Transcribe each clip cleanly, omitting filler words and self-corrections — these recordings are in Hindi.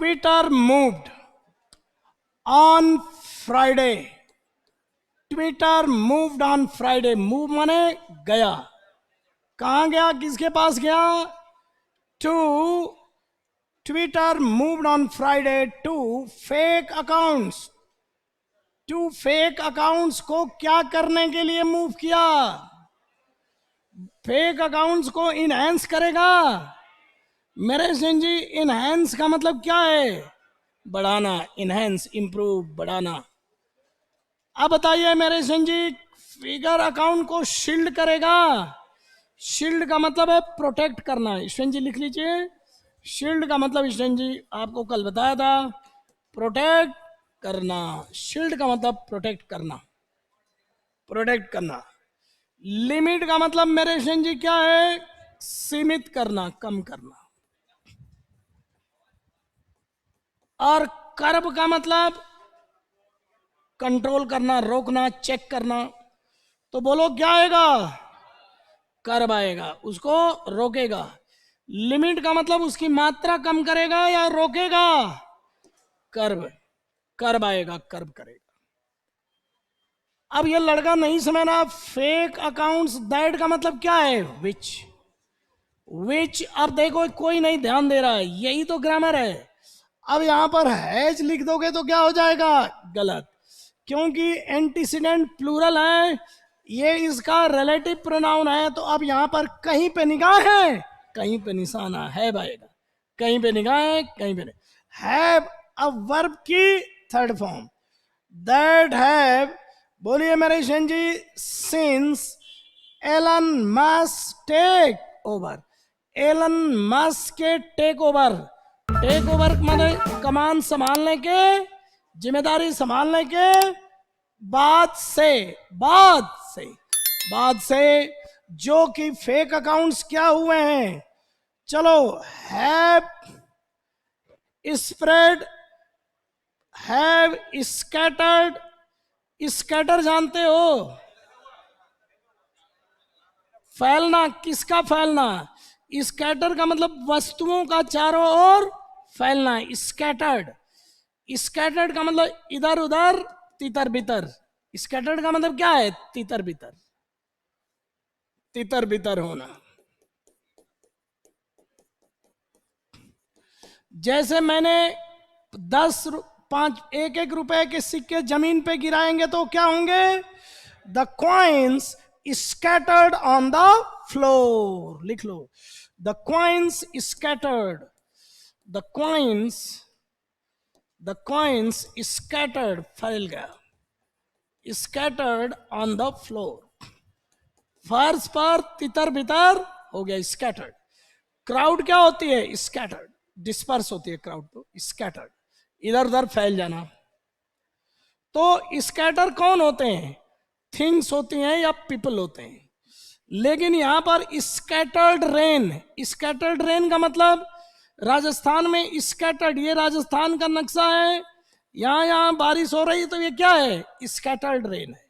Twitter moved on Friday. Twitter moved on Friday. Move माने गया. कहां गया, किसके पास गया? To Twitter moved on Friday to fake accounts. To fake accounts को क्या करने के लिए मूव किया? फेक अकाउंट्स को इनहेंस करेगा. मेरे सिंह जी, इनहेंस का मतलब क्या है? बढ़ाना. इनहेंस, इंप्रूव, बढ़ाना. अब बताइए मेरे सिंह जी, फिगर अकाउंट को शील्ड करेगा. शील्ड का मतलब है प्रोटेक्ट करना. ईश्वन जी लिख लीजिए. शील्ड का मतलब ईश्वन जी आपको कल बताया था, प्रोटेक्ट करना. शील्ड का मतलब प्रोटेक्ट करना, प्रोटेक्ट करना. लिमिट का मतलब मेरे ईश्वन जी क्या है? सीमित करना, कम करना. और कर्ब का मतलब कंट्रोल करना, रोकना, चेक करना. तो बोलो क्या आएगा? कर्ब आएगा, उसको रोकेगा. लिमिट का मतलब उसकी मात्रा कम करेगा या रोकेगा? कर्ब. कर्ब आएगा, कर्ब करेगा. अब ये लड़का नहीं समझना. फेक अकाउंट्स, दैट का मतलब क्या है? विच. विच. अब देखो कोई नहीं ध्यान दे रहा है, यही तो ग्रामर है. अब यहां पर हैज लिख दोगे तो क्या हो जाएगा? गलत, क्योंकि एंटीसीडेंट प्लूरल है, ये इसका रिलेटिव प्रोनाउन है. तो अब यहां पर कहीं पे निगाह है, कहीं पे निशाना है आएगा. कहीं पे निगाह है, कहीं पे नहीं. हैव अब वर्ब की थर्ड फॉर्म. दैट हैव, बोलिए मेरे Shan ji, since Elon Musk take over. Elon Musk के टेक ओवर. टेक ओवर मतलब कमान संभालने के, जिम्मेदारी संभालने के बाद से, बाद से जो कि फेक अकाउंट्स क्या हुए हैं. चलो, have spread, have scattered. Scatter जानते हो? फैलना. किसका फैलना? स्कैटर का मतलब वस्तुओं का चारों ओर फैलना. स्कैटर्ड. स्कैटर्ड का मतलब इधर उधर, तितर बितर. स्कैटर्ड का मतलब क्या है? तितर बितर, तितर बितर होना. जैसे मैंने 10 5 1 रुपए के सिक्के जमीन पे गिराएंगे तो क्या होंगे? The coins scattered on the floor. लिख लो. The coins scattered. The coins scattered, फैल गया. Scattered on the floor. फर्श पर तितर बितर हो गया, स्कैटर्ड. क्राउड क्या होती है? स्कैटर्ड. डिस्पर्स होती है क्राउड. तो स्कैटर्ड, इधर उधर फैल जाना. तो स्कैटर कौन होते हैं? थिंग्स होती हैं या पीपल होते हैं. लेकिन यहां पर स्कैटर्ड रेन. स्कैटर्ड रेन का मतलब राजस्थान में स्कैटर्ड, ये राजस्थान का नक्शा है. यहां बारिश हो रही, तो ये क्या है? स्कैटर्ड रेन है,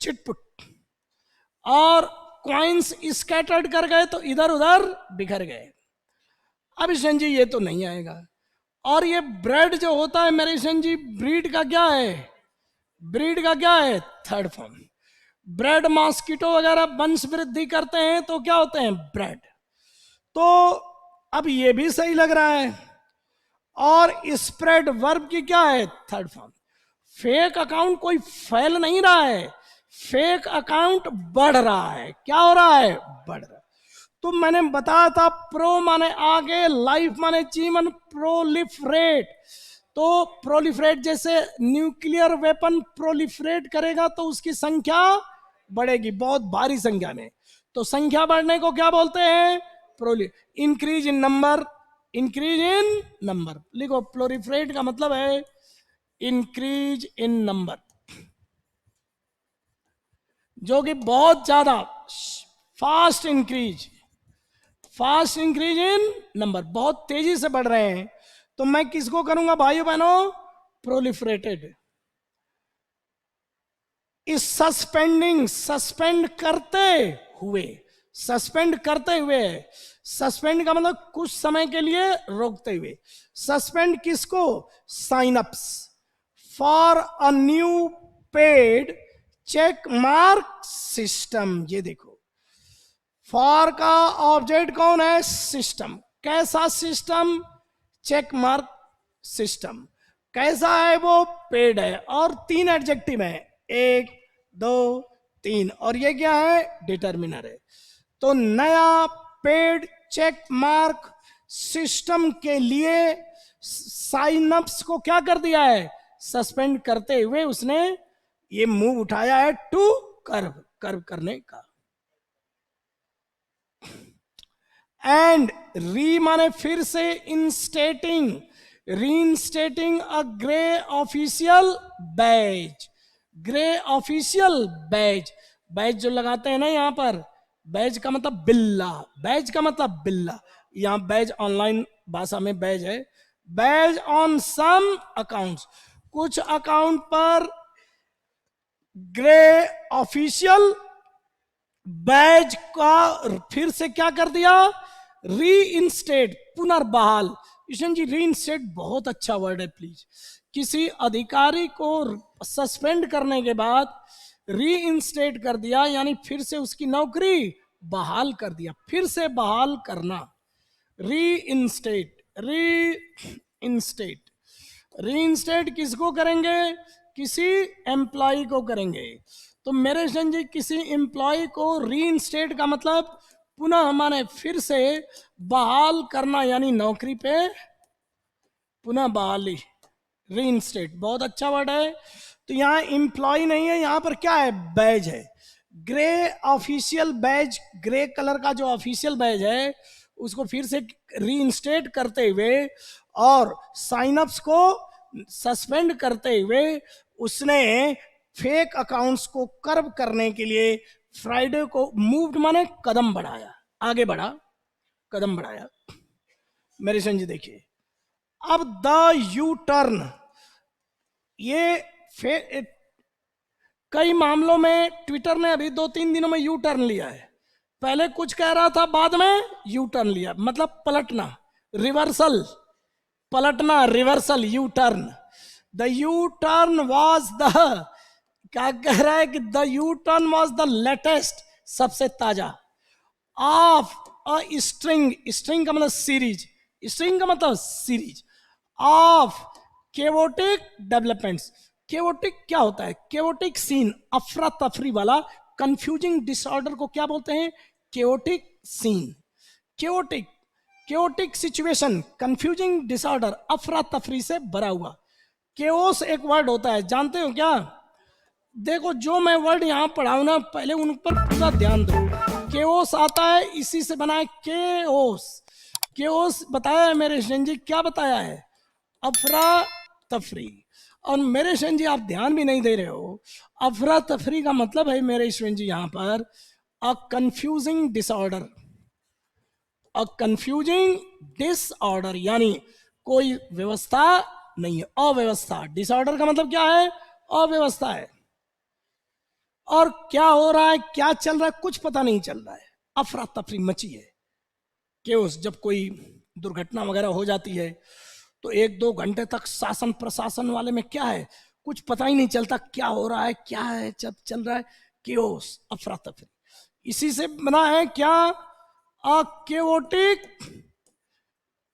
चिटपुट. और कॉइन्स स्कैटर्ड कर गए तो इधर उधर बिखर गए. अब ईशन जी ये तो नहीं आएगा. और ये ब्रेड जो होता है मेरे ईशन जी, ब्रीड का क्या है? ब्रीड का क्या है? Third form. ब्रेड मॉस्किटो वगैरह वंश वृद्धि करते हैं तो क्या होते हैं? ब्रेड. तो अब ये भी सही लग रहा है. और स्प्रेड वर्ब की क्या है? Third form. फेक अकाउंट कोई फैल नहीं रहा है, फेक अकाउंट बढ़ रहा है. क्या हो रहा है? बढ़ रहा है. तो मैंने बताया था, प्रो माने आगे, लाइफ माने जीवन, प्रोलिफरेट. तो प्रोलिफरेट जैसे न्यूक्लियर वेपन प्रोलिफरेट करेगा तो उसकी संख्या बढ़ेगी, बहुत भारी संख्या में. तो संख्या बढ़ने को क्या बोलते हैं? Increase in number. Increase in number. लिखो, प्रोलिफरेट का मतलब है इंक्रीज इन नंबर, जो कि बहुत ज्यादा फास्ट इंक्रीज इन नंबर, बहुत तेजी से बढ़ रहे हैं. तो मैं किसको करूंगा भाइयों बहनों? प्रोलिफरेटेड. इस सस्पेंडिंग, सस्पेंड करते हुए. सस्पेंड करते हुए, सस्पेंड का मतलब कुछ समय के लिए रोकते हुए। सस्पेंड किसको? Synapses for a new paid cheque mark system. ये देखो, फॉर का ऑब्जेक्ट कौन है? सिस्टम। कैसा सिस्टम? Check mark system. कैसा है वो? पेड है। और 3 एडजेक्टिव है, 1 2 3, और ये क्या है? डिटर्मिनर है। तो नया पेड चेक मार्क सिस्टम के लिए साइनअप्स को क्या कर दिया है? सस्पेंड करते हुए उसने ये मूव उठाया है टू कर्व, कर्व करने का। एंड री माने फिर से, instating, reinstating a grey official badge. Grey official badge, badge जो लगाते हैं ना यहां पर, बैज का मतलब बिल्ला, बैज का मतलब बिल्ला। यहां बैज ऑनलाइन भाषा में बैज है। बैज ऑन सम अकाउंट्स, कुछ अकाउंट पर ग्रे ऑफिशियल बैज का फिर से क्या कर दिया? री इंस्टेट, पुनर्बहाल। किशन जी री इंस्टेट बहुत अच्छा वर्ड है, प्लीज। किसी अधिकारी को सस्पेंड करने के बाद री इंस्टेट कर दिया, यानी फिर से उसकी नौकरी बहाल कर दिया, फिर से बहाल करना। री इंस्टेट, री इंस्टेट। री इंस्टेट किसको करेंगे? किसी एम्प्लॉय को करेंगे। तो मेरे सन जी किसी एम्प्लॉय को री इंस्टेट का मतलब पुनः माने फिर से बहाल करना, यानी नौकरी पे पुनः बहाली। री इंस्टेट बहुत अच्छा वर्ड है। तो यहाँ एम्प्लॉय नहीं है, यहाँ पर क्या है? बैज है। Grey official badge, grey colour का जो ऑफिशियल बैज है उसको फिर से रीइंस्टेट करते हुए और साइनअप्स को सस्पेंड करते हुए उसने फेक अकाउंट्स को कर्व करने के लिए फ्राइडे को मूव्ड माने कदम बढ़ाया, आगे बढ़ा, कदम बढ़ाया। मेरे संजी देखिए, अब द यू टर्न, ये कई मामलों में ट्विटर ने अभी 2-3 दिनों में यू टर्न लिया है। पहले कुछ कह रहा था, बाद में यू टर्न लिया, मतलब पलटना, रिवर्सल, पलटना, reversal, U turn. The U turn was the, क्या कह रहा है कि the U turn was the latest, सबसे ताजा, ऑफ अ स्ट्रिंग, स्ट्रिंग का मतलब सीरीज, स्ट्रिंग का मतलब सीरीज ऑफ केवोटिक डेवलपमेंट्स। केवोटिक क्या होता है? केवोटिक सीन, अफरा तफरी वाला कंफ्यूजिंग डिसऑर्डर को क्या बोलते हैं? केवोटिक सीन, केवोटिक, केवोटिक सिचुएशन, कंफ्यूजिंग डिसऑर्डर, अफरा तफरी से भरा हुआ। केओस एक वर्ड होता है, जानते हो क्या? देखो जो मैं वर्ड यहां पढ़ाऊं ना, पहले उन पर पूरा ध्यान दो। केओस आता है, इसी से बना है केओस। केओस बताया है मेरे शन जी, क्या बताया है? अफरा तफरी। और मेरे शन जी आप ध्यान भी नहीं दे रहे हो, अफरा तफरी का मतलब है मेरे शन जी यहां पर a confusing disorder, a confusing disorder, यानी कोई व्यवस्था नहीं है, अव्यवस्था। डिसऑर्डर का मतलब क्या है? अव्यवस्था है, और क्या हो रहा है, क्या चल रहा है, कुछ पता नहीं चल रहा है, अफरा तफरी मची है। केओस, जब कोई दुर्घटना वगैरह हो जाती है तो 1-2 घंटे तक शासन प्रशासन वाले में क्या है, कुछ पता ही नहीं चलता क्या हो रहा है, क्या है, जब चल रहा है केओस, अफरा तफरी। इसी से बना है क्या? अकेओटिक,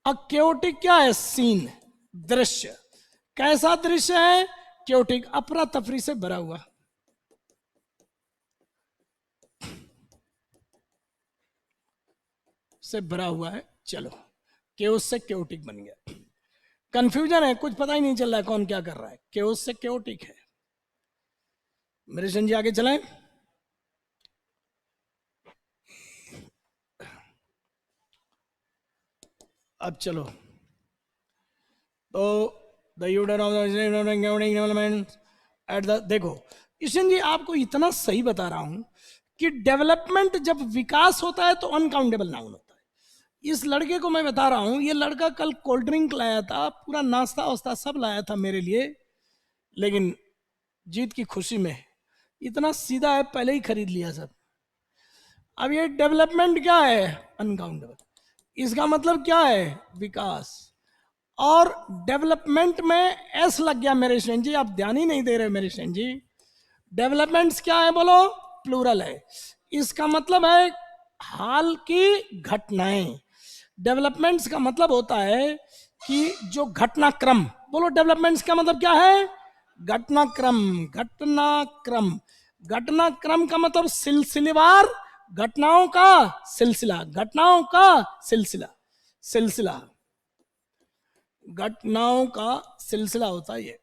अकेओटिक क्या है? सीन, दृश्य। कैसा दृश्य है? केओटिक, अफरा तफरी से भरा हुआ, से भरा हुआ है। चलो, केओस से केओटिक बन गया। कंफ्यूजन है, कुछ पता ही नहीं चल रहा है कौन क्या कर रहा है, केओस से केओटिक है। मेरे सन जी आगे चलें। अब चलो, तो द यूडर ऑफ डेवलपमेंट एट द, देखो किशन जी आपको इतना सही बता रहा हूं कि डेवलपमेंट जब विकास होता है तो अनकाउंटेबल नाउन होता है। इस लड़के को मैं बता रहा हूं, ये लड़का कल कोल्ड ड्रिंक लाया था, पूरा नाश्ता वास्ता सब लाया था मेरे लिए, लेकिन जीत की खुशी में इतना सीधा है, पहले ही खरीद लिया सब। अब ये डेवलपमेंट क्या है? अनकाउंटेबल। इसका मतलब क्या है? विकास। और डेवलपमेंट में एस लग गया मेरे स्टूडेंट जी, आप ध्यान ही नहीं दे रहे मेरे स्टूडेंट जी। डेवलपमेंट्स क्या है बोलो? प्लूरल है। इसका मतलब है हाल की घटनाएं। डेवलपमेंट्स का मतलब होता है कि जो घटनाक्रम, बोलो डेवलपमेंट्स का मतलब क्या है? घटनाक्रम। घटनाक्रम, घटनाक्रम का मतलब सिलसिलेवार घटनाओं का सिलसिला, घटनाओं का सिलसिला, सिलसिला, घटनाओं का सिलसिला होता है ये,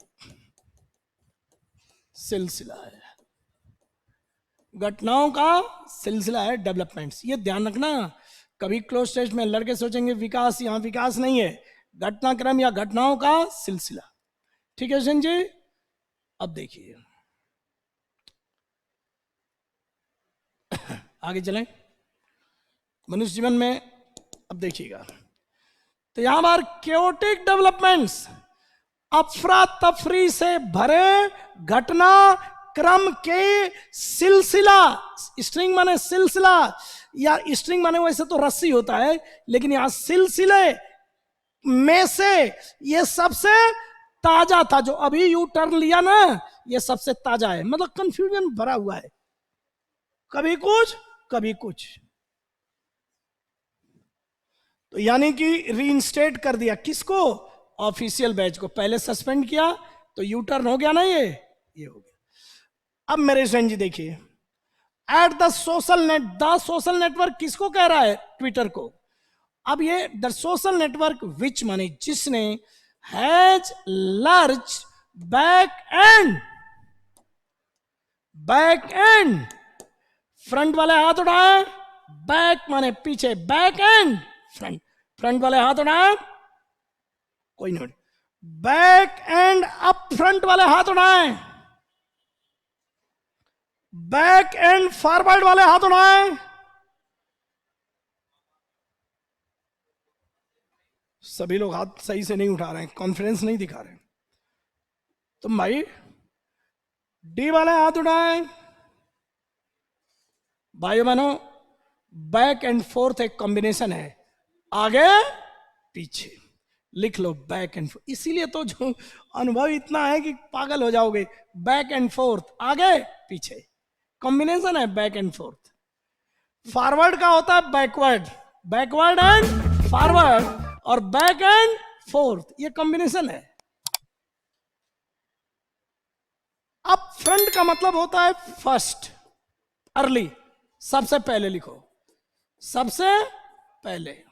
सिलसिला है, घटनाओं का सिलसिला है डेवलपमेंट्स। ये ध्यान रखना, कभी क्लोज टेस्ट में लड़के सोचेंगे विकास, यहां विकास नहीं है, घटनाक्रम या घटनाओं का सिलसिला। ठीक है हुसैन जी? अब देखिए आगे चलें मनुष्य जीवन में। अब देखिएगा तो यहां पर केओटिक डेवलपमेंट्स, अफरा तफरी से भरे घटना क्रम के सिलसिला। स्ट्रिंग माने सिलसिला, या स्ट्रिंग माने वैसे तो रस्सी होता है, लेकिन यहां सिलसिले में से ये सबसे ताजा था। जो अभी यू टर्न लिया ना, ये सबसे ताजा है। मतलब कंफ्यूजन भरा हुआ है, कभी कुछ कभी कुछ। तो यानी कि रीइंस्टेट कर दिया किसको? ऑफिशियल बैच को। पहले सस्पेंड किया तो यू टर्न हो गया ना, ये हो गया। अब मेरे फ्रेंड जी देखिए, at the social net, the social network किसको कह रहा है? ट्विटर को। अब ये द सोशल नेटवर्क विच माने जिसने, has large back and, back and, front वाले हाथ उठाए, बैक माने पीछे, बैक एंड फ्रंट, फ्रंट वाले हाथ उठाए, कोई नहीं, बैक एंड अप फ्रंट वाले हाथ उठाए, बैक एंड फॉरवर्ड वाले हाथ उठाए। सभी लोग हाथ सही से नहीं उठा रहे हैं, कॉन्फिडेंस नहीं दिखा रहे। तो भाई डी वाले हाथ उठाए। भाइयों बहनों, बैक एंड फोर्थ एक कॉम्बिनेशन है, आगे पीछे। लिख लो बैक एंड फोर्थ। इसीलिए तो जो अनुभव इतना है कि पागल हो जाओगे। बैक एंड फोर्थ, आगे पीछे, कॉम्बिनेशन है बैक एंड फोर्थ। फॉरवर्ड का होता है बैकवर्ड, बैकवर्ड एंड फॉरवर्ड, और बैक एंड फोर्थ ये कॉम्बिनेशन है। अब फ्रंट का मतलब होता है फर्स्ट, अर्ली, सबसे पहले। लिखो सबसे पहले।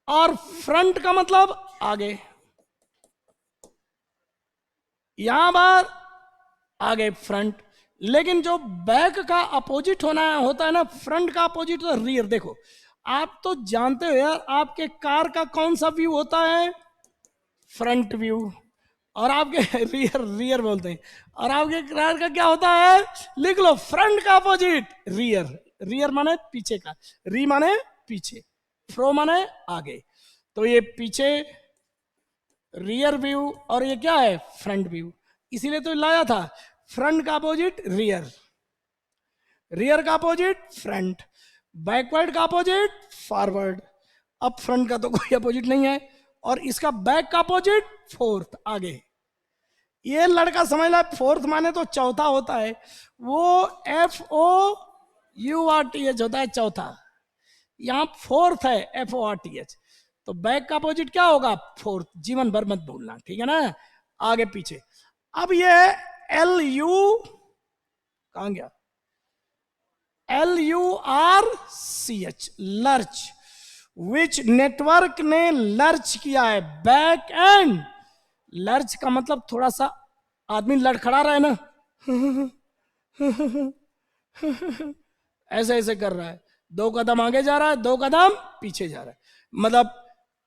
और फ्रंट का मतलब आगे, यहां पर आगे फ्रंट। लेकिन जो बैक का अपोजिट होता है ना, फ्रंट का अपोजिट तो रियर। देखो आप तो जानते हो यार, आपके कार का कौन सा व्यू होता है? Front view. और आपके रियर, रियर बोलते हैं। और आपके कार का क्या होता है? लिख लो फ्रंट का अपोजिट रियर। रियर माने पीछे का, री माने पीछे, फ्रो माने आगे। तो ये पीछे रियर व्यू, और ये क्या है? Front view. इसीलिए तो लाया था, फ्रंट का अपोजिट रियर, रियर का अपोजिट फ्रंट, बैकवर्ड का अपोजिट फॉरवर्ड। अब फ्रंट का तो कोई अपोजिट नहीं है, और इसका बैक का अपोजिट फोर्थ, आगे। ये लड़का समझ ला, फोर्थ माने तो चौथा होता है, वो FOURTH होता है चौथा। यहां फोर्थ है FORTH। तो बैक का अपोजिट क्या होगा? फोर्थ। जीवन भर मत भूलना, ठीक है ना, आगे पीछे। अब ये LU कहां गया? LURCH, lurch. विच नेटवर्क ने लर्च किया है? Back and. लर्च का मतलब थोड़ा सा आदमी लड़खड़ा रहा है ना, ऐसे ऐसे कर रहा है, 2 कदम आगे जा रहा है, 2 कदम पीछे जा रहा है। मतलब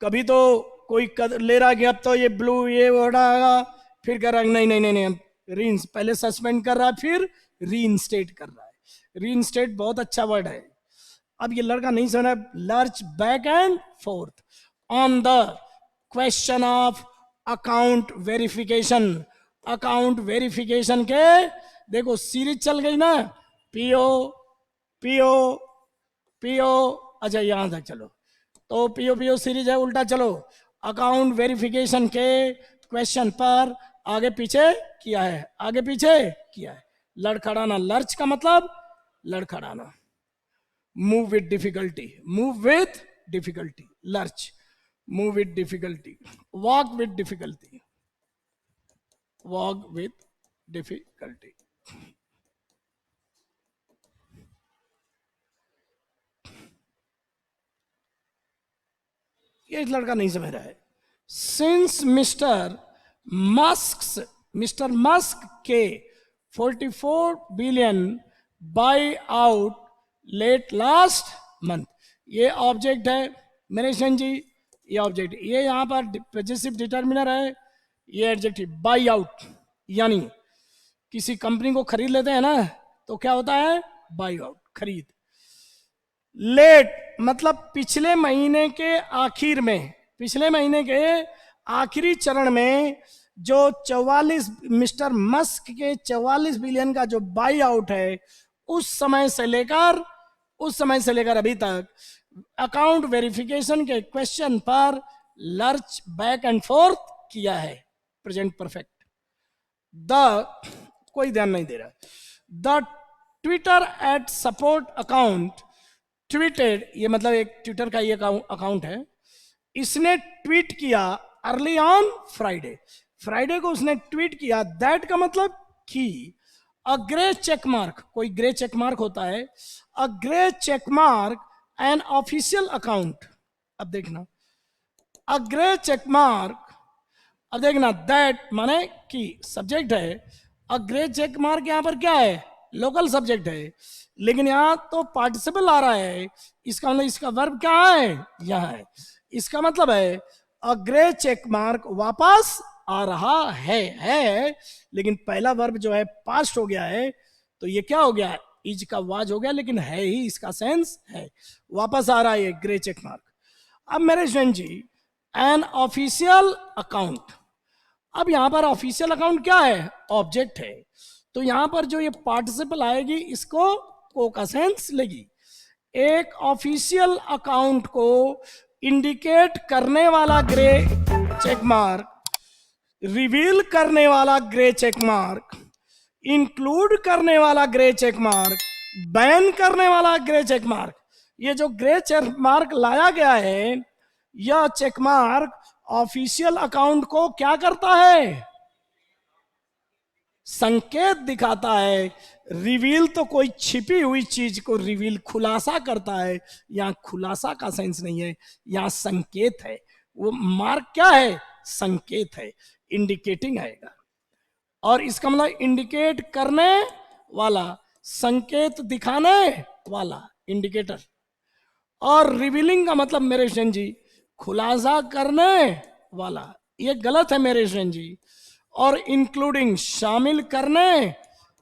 कभी तो कोई ले रहा है कि अब तो ये ब्लू ये उड़ाएगा, फिर कह रहा है नहीं नहीं नहीं नहीं, पहले सस्पेंड कर रहा है, फिर रीइंस्टेट कर रहा है। रीइंस्टेट बहुत अच्छा वर्ड है। अब ये लड़का नहीं सुना, lurch back and fourth on the question of account verification. Account verification के देखो सीरीज चल गई ना, पीओ पीओ पीओ, अच्छा यहां तक चलो, तो पीओ पीओ सीरीज है, उल्टा चलो, अकाउंट वेरिफिकेशन के क्वेश्चन पर आगे पीछे किया है, आगे पीछे किया है। लड़खड़ाना, लर्च का मतलब लड़खड़ाना, move with difficulty, move with difficulty, lurch, move with difficulty, walk with difficulty, walk with difficulty. ये इस लड़का नहीं समझ रहा है। सिंस मिस्टर मस्क के 44 billion buyout late last month, ये ऑब्जेक्ट है मेरे जी, ये ऑब्जेक्ट, ये यहां पर पॉजिटिव डिटर्मिनर है, ये एडजेक्टिव बाय आउट, यानी किसी कंपनी को खरीद लेते हैं ना, तो क्या होता है, बाय आउट, खरीद। लेट मतलब पिछले महीने के आखिर में, पिछले महीने के आखिरी चरण में जो 44 मिस्टर मस्क के 44 बिलियन का जो बाई आउट है, उस समय से लेकर अभी तक अकाउंट वेरिफिकेशन के क्वेश्चन पर लर्च बैक एंड फोर्थ किया है, प्रेजेंट परफेक्ट। कोई ध्यान नहीं दे रहा। The Twitter at support account tweeted, ये मतलब एक ट्विटर का ये अकाउंट है, इसने ट्वीट किया अर्ली ऑन फ्राइडे, फ्राइडे को उसने ट्वीट किया, दैट का मतलब कि अ ग्रे चेक मार्क, कोई ग्रे चेक मार्क होता है, a grey check mark an official account. अब देखना, अ ग्रे चेक मार्क, अब देखना, दैट माने कि सब्जेक्ट है, अ ग्रे चेक मार्क यहां पर क्या है, लोकल सब्जेक्ट है, लेकिन यहां तो पार्टिसिपल आ रहा है, इसका मतलब इसका वर्ब क्या है, यहां है, इसका मतलब है अ ग्रे चेक मार्क वापस आ रहा है, लेकिन पहला वर्ब जो है पास्ट हो गया है, तो ये क्या हो गया, इज का वाज हो गया, लेकिन है ही इसका सेंस है, वापस आ रहा है ग्रे चेक मार्क। अब मेरे स्टूडेंट जी, एन ऑफिशियल अकाउंट, अब यहां पर ऑफिशियल अकाउंट क्या है, ऑब्जेक्ट है, तो यहां पर जो ये पार्टिसिपल आएगी इसको को का सेंस लेगी। एक ऑफिशियल अकाउंट को इंडिकेट करने वाला ग्रे चेक मार्क, रिवील करने वाला ग्रे चेक मार्क, इंक्लूड करने वाला ग्रे चेक मार्क, बैन करने वाला ग्रे चेक मार्क, ये जो ग्रे चेक मार्क लाया गया है, यह चेक मार्क ऑफिशियल अकाउंट को क्या करता है, संकेत दिखाता है। रिवील तो कोई छिपी हुई चीज को रिवील, खुलासा करता है, यहां खुलासा का सेंस नहीं है, यहां संकेत है, वो मार्क क्या है, संकेत है, इंडिकेटिंग आएगा, और इसका मतलब इंडिकेट करने वाला, संकेत दिखाने वाला, इंडिकेटर। और रिवीलिंग का मतलब मेरे स्टूडेंट जी खुलासा करने वाला, ये गलत है मेरे स्टूडेंट जी। और इंक्लूडिंग शामिल करने,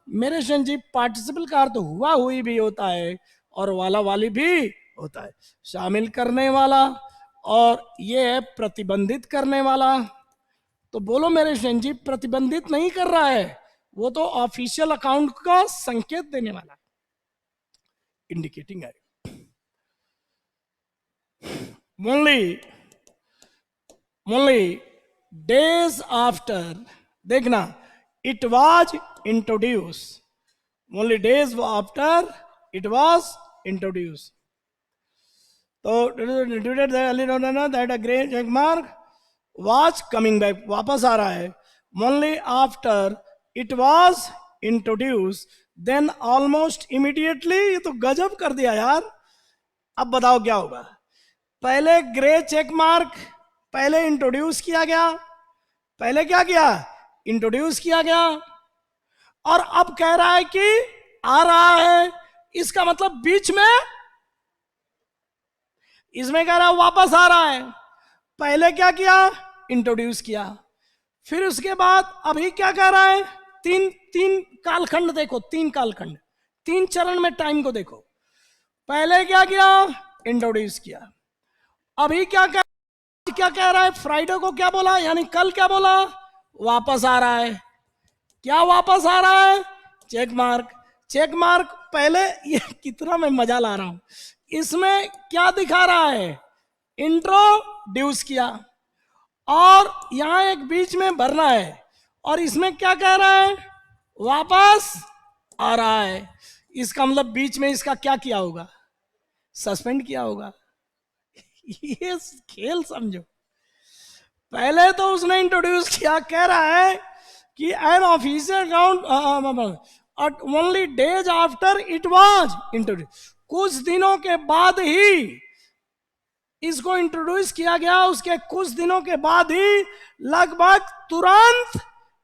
मेरे स्टूडेंट जी पार्टिसिपल का अर्थ हुआ हुई भी होता है और वाला वाली भी होता है, शामिल करने वाला, और ये है प्रतिबंधित करने वाला। तो बोलो मेरे स्टूडेंट जी, प्रतिबंधित नहीं कर रहा है, वो तो ऑफिशियल अकाउंट का संकेत देने वाला, इंडिकेटिंग है। ओनली डेज आफ्टर, देखना, it was introduce, only days after it was introduce, तो that a grey check mark was coming back, वापस आ रहा है, only after it was introduce then almost immediately, ये तो गजब कर दिया यार। अब बताओ क्या होगा, पहले ग्रे चेक मार्क पहले इंट्रोड्यूस किया गया, पहले क्या किया, इंट्रोड्यूस किया गया, और अब कह रहा है कि आ रहा है, इसका मतलब बीच में, इसमें कह रहा है वापस आ रहा है, पहले क्या किया, इंट्रोड्यूस किया, फिर उसके बाद अभी क्या कह रहा है, तीन तीन कालखंड देखो, तीन कालखंड, तीन चरण में टाइम को देखो, पहले क्या किया, इंट्रोड्यूस किया, अभी क्या कह रहा है, फ्राइडे को क्या बोला, यानी कल क्या बोला, वापस आ रहा है, क्या वापस आ रहा है, चेक मार्क, चेक मार्क पहले, ये कितना मैं मजा ला रहा हूं, इसमें क्या दिखा रहा है, इंट्रोड्यूस किया, और यहां एक बीच में भरना है, और इसमें क्या कह रहा है, वापस आ रहा है। इसका मतलब बीच में इसका क्या किया होगा, सस्पेंड किया होगा। ये खेल समझो। पहले तो उसने इंट्रोड्यूस किया, कह रहा है कि N official account only days after it was introduce, कुछ दिनों के बाद ही इसको इंट्रोड्यूस किया गया, उसके कुछ दिनों के बाद ही लगभग तुरंत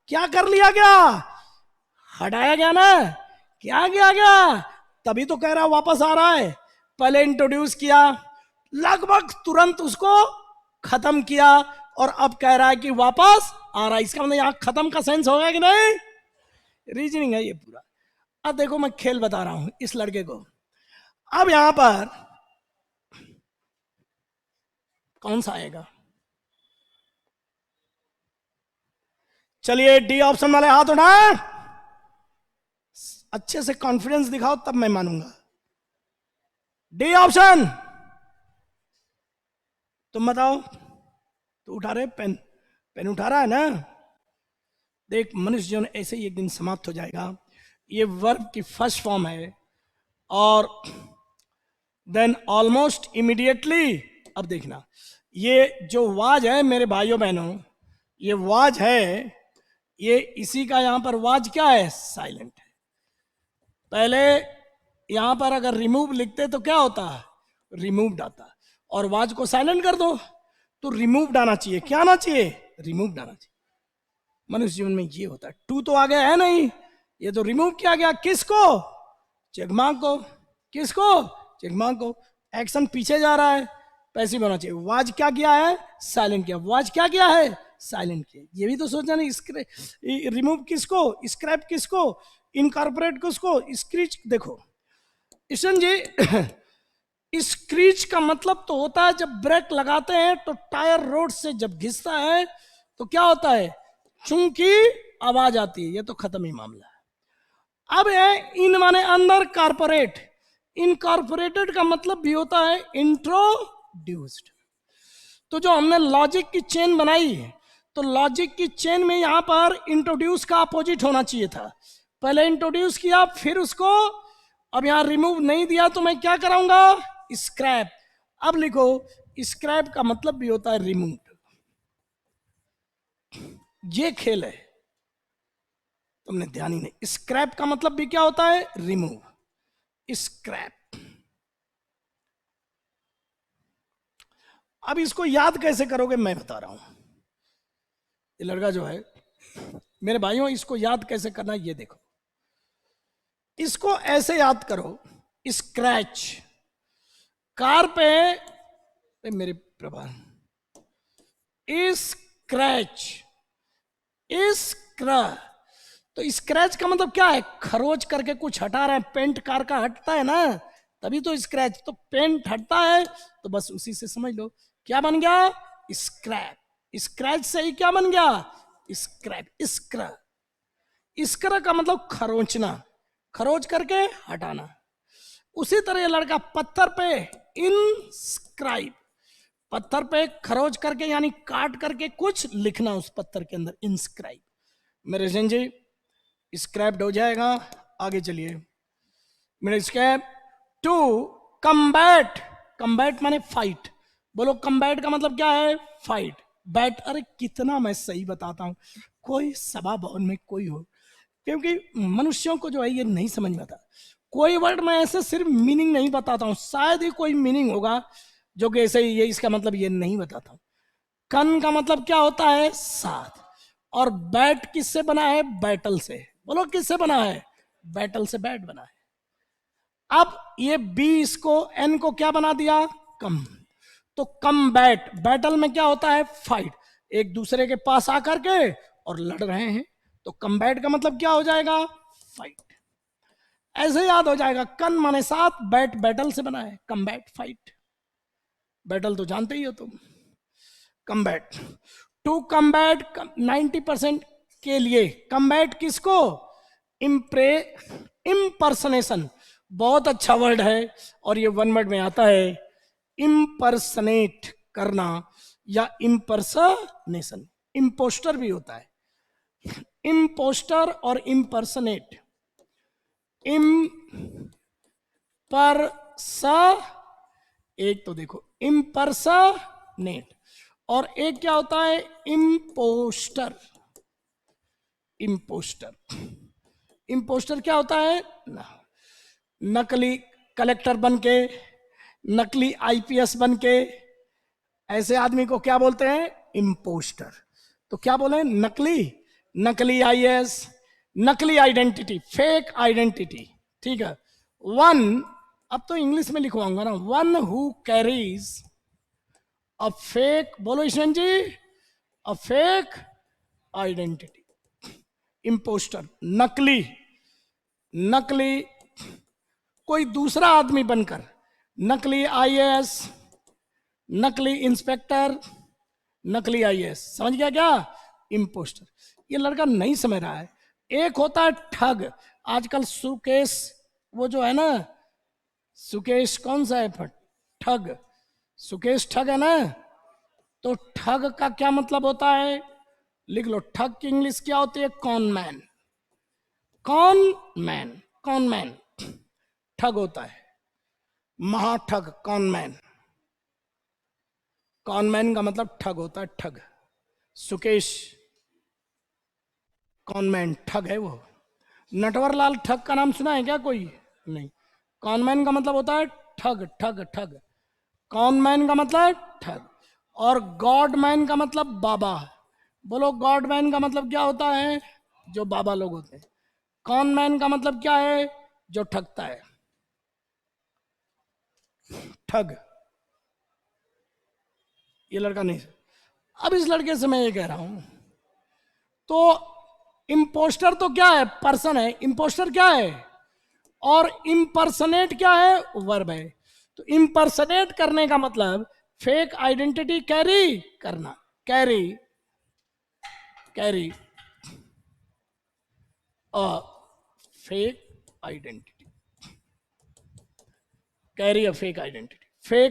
क्या कर लिया गया, हटाया गया ना, क्या किया गया, तभी तो कह रहा वापस आ रहा है। पहले इंट्रोड्यूस किया, लगभग तुरंत उसको खत्म किया, और अब कह रहा है कि वापस आ रहा है। इसका मतलब यहां खत्म का सेंस होगा कि नहीं, रीजनिंग है ये पूरा। अब देखो मैं खेल बता रहा हूं इस लड़के को। अब यहां पर कौन सा आएगा, चलिए डी ऑप्शन वाले हाथ उठाए, अच्छे से कॉन्फिडेंस दिखाओ तब मैं मानूंगा। डी ऑप्शन, तुम बताओ, तो उठा रहे पेन, पेन उठा रहा है ना। देख मनुष्य जीवन ऐसे ही एक दिन समाप्त हो जाएगा। ये वर्ब की फर्स्ट फॉर्म है, और देन ऑलमोस्ट इमीडिएटली, अब देखना ये जो वाज है मेरे भाइयों बहनों, ये वाज है, ये इसी का यहां पर वाज क्या है, साइलेंट है। पहले यहां पर अगर रिमूव लिखते तो क्या होता है, रिमूव्ड आता, और वाज को साइलेंट कर दो तो रिमूव्ड आना चाहिए, क्या आना चाहिए, रिमूव्ड आना चाहिए। मनुष्य जीवन में ये होता है। टू तो आगे है नहीं, ये तो रिमूव किया गया, किसको, चेकमार्क को, किसको, चेकमार्क को। एक्शन पीछे जा रहा है, पैसिव होना चाहिए। वाज क्या किया है, साइलेंट किया, वाज क्या किया है, साइलेंट किया। ये भी तो सोचा नहीं, रिमूव किसको, स्क्रैप किसको, इनकॉर्पोरेट किसको, स्क्रीच। देखो ईशन जी, स्क्रीच का मतलब तो होता है जब ब्रेक लगाते हैं तो टायर रोड से जब घिसता है तो क्या होता है, चूंकि आवाज आती है। ये तो खत्म ही मामला है। अब है इन माने अंदर, कारपोरेट, इनकॉर्पोरेटेड का मतलब भी होता है इंट्रोड्यूस्ड। तो जो हमने लॉजिक की चेन बनाई है, तो लॉजिक की चेन में यहां पर इंट्रोड्यूस का अपोजिट होना चाहिए था। पहले इंट्रोड्यूस किया, फिर उसको, अब यहां रिमूव नहीं दिया तो मैं क्या कराऊंगा, स्क्रैप। अब लिखो, स्क्रैप का मतलब भी होता है रिमूव। ये खेल है, तुमने ध्यान ही नहीं। स्क्रैप का मतलब भी क्या होता है, रिमूव, स्क्रैप। अब इसको याद कैसे करोगे मैं बता रहा हूं। ये लड़का जो है मेरे भाइयों, इसको याद कैसे करना है ये देखो। इसको ऐसे याद करो, स्क्रैच, कार पे मेरे प्रभा, स्क्रैच, तो स्क्रैच का मतलब क्या है, खरोच करके कुछ हटा रहे हैं। पेंट कार का हटता है ना, तभी तो स्क्रैच, तो पेंट हटता है, तो बस उसी से समझ लो क्या बन गया, स्क्रैप। स्क्रैच से ही क्या बन गया, स्क्रैप। स्क्र का मतलब खरोचना, खरोच करके हटाना। उसी तरह ये लड़का पत्थर पे इंस्क्राइब, पत्थर पे खरोच करके यानी काट करके कुछ लिखना उस पत्थर के अंदर, इंस्क्राइब। मेरे जन जी स्क्रैप्ड हो जाएगा। आगे चलिए, मेरे स्क्रैप टू कम्बैट, कम्बैट माने फाइट। बोलो कम्बैट का मतलब क्या है, फाइट, बैट। अरे कितना मैं सही बताता हूं, कोई सभा भवन में कोई हो, क्योंकि मनुष्यों को जो है ये नहीं समझ में आता। कोई वर्ड मैं ऐसे सिर्फ मीनिंग नहीं बताता हूं, शायद ही कोई मीनिंग होगा जो कि ऐसे ये इसका मतलब ये नहीं बताता हूं। कन का मतलब क्या होता है, साथ, और बैट किससे बना है, बैटल से। बोलो किससे बना है, बैटल से बैट बना है। अब ये बी इसको एन को क्या बना दिया, कम, तो कम बैट, बैटल में क्या होता है, फाइट, एक दूसरे के पास आकर के और लड़ रहे हैं, तो कम्बैट का मतलब क्या हो जाएगा, फाइट। ऐसे याद हो जाएगा, कन माने साथ, बैट बैटल से बना है, कम्बैट फाइट। बैटल तो जानते ही हो तुम, कम्बैट। टू कम्बैट 90% के लिए, कम्बैट किसको, इम्पर्सनेशन बहुत अच्छा वर्ड है और ये वन वर्ड में आता है, इम्पर्सनेट करना या इम्पर्सनेशन। इम्पोस्टर भी होता है, इम्पोस्टर और इम्पर्सनेट। एक तो देखो इम्पर्सनेट, और एक क्या होता है, इम्पोस्टर। इम्पोस्टर इम्पोस्टर क्या होता है, नकली कलेक्टर बनके, नकली आईपीएस बनके, ऐसे आदमी को क्या बोलते हैं, इम्पोस्टर। तो क्या बोले, नकली आईएएस, नकली आइडेंटिटी, फेक आइडेंटिटी। ठीक है। वन, अब तो इंग्लिश में लिखवाऊंगा ना, one who carries a fake, बोलो ईश्वन जी, अ फेक आइडेंटिटी। इम्पोस्टर, नकली कोई दूसरा आदमी बनकर, नकली आईएएस, नकली इंस्पेक्टर, नकली आईएएस, समझ गया क्या, इम्पोस्टर। ये लड़का नहीं समझ रहा है। एक होता है ठग, आजकल सुकेश, वो जो है ना, सुकेश कौन सा है, ठग, सुकेश ठग है ना। तो ठग का क्या मतलब होता है, लिख लो, ठग की इंग्लिश क्या होती है, कॉनमैन। कॉनमैन ठग होता है, महाठग, कॉनमैन। कॉनमैन का मतलब ठग होता है, ठग। सुकेश कॉनमैन ठग है वो। नटवरलाल ठग का नाम सुना है क्या कोई, नहीं। कॉनमैन का मतलब होता है ठग, ठग ठग। कॉनमैन का मतलब ठग। और गॉडमैन का मतलब बाबा। बोलो गॉडमैन का मतलब क्या होता है, जो बाबा लोग होते हैं। कॉनमैन का मतलब क्या है, जो ठगता है, ठग। ये लड़का नहीं। अब इस लड़के से मैं ये कह रहा हूं, तो इम्पोस्टर तो क्या है, पर्सन है, इम्पोस्टर क्या है, और इम्पर्सनेट क्या है, वर्ब है। तो इम्पर्सनेट करने का मतलब फेक आइडेंटिटी कैरी करना, carry a fake identity, carry a fake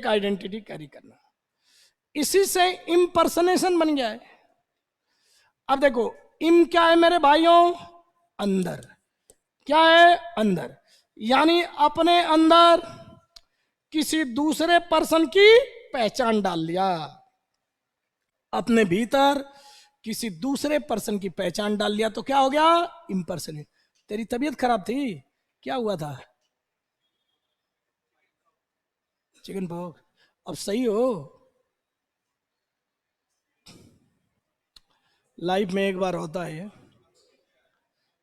identity carry करना। इसी से इम्पर्सनेशन बन गया है। अब देखो, इम क्या है मेरे भाइयों, अंदर, क्या है, अंदर, यानी अपने अंदर किसी दूसरे पर्सन की पहचान डाल लिया, अपने भीतर किसी दूसरे पर्सन की पहचान डाल लिया, तो क्या हो गया, इम्पर्सनेट। तेरी तबीयत खराब थी, क्या हुआ था, चिकन पॉक्स, अब सही हो। लाइफ में एक बार होता है ये,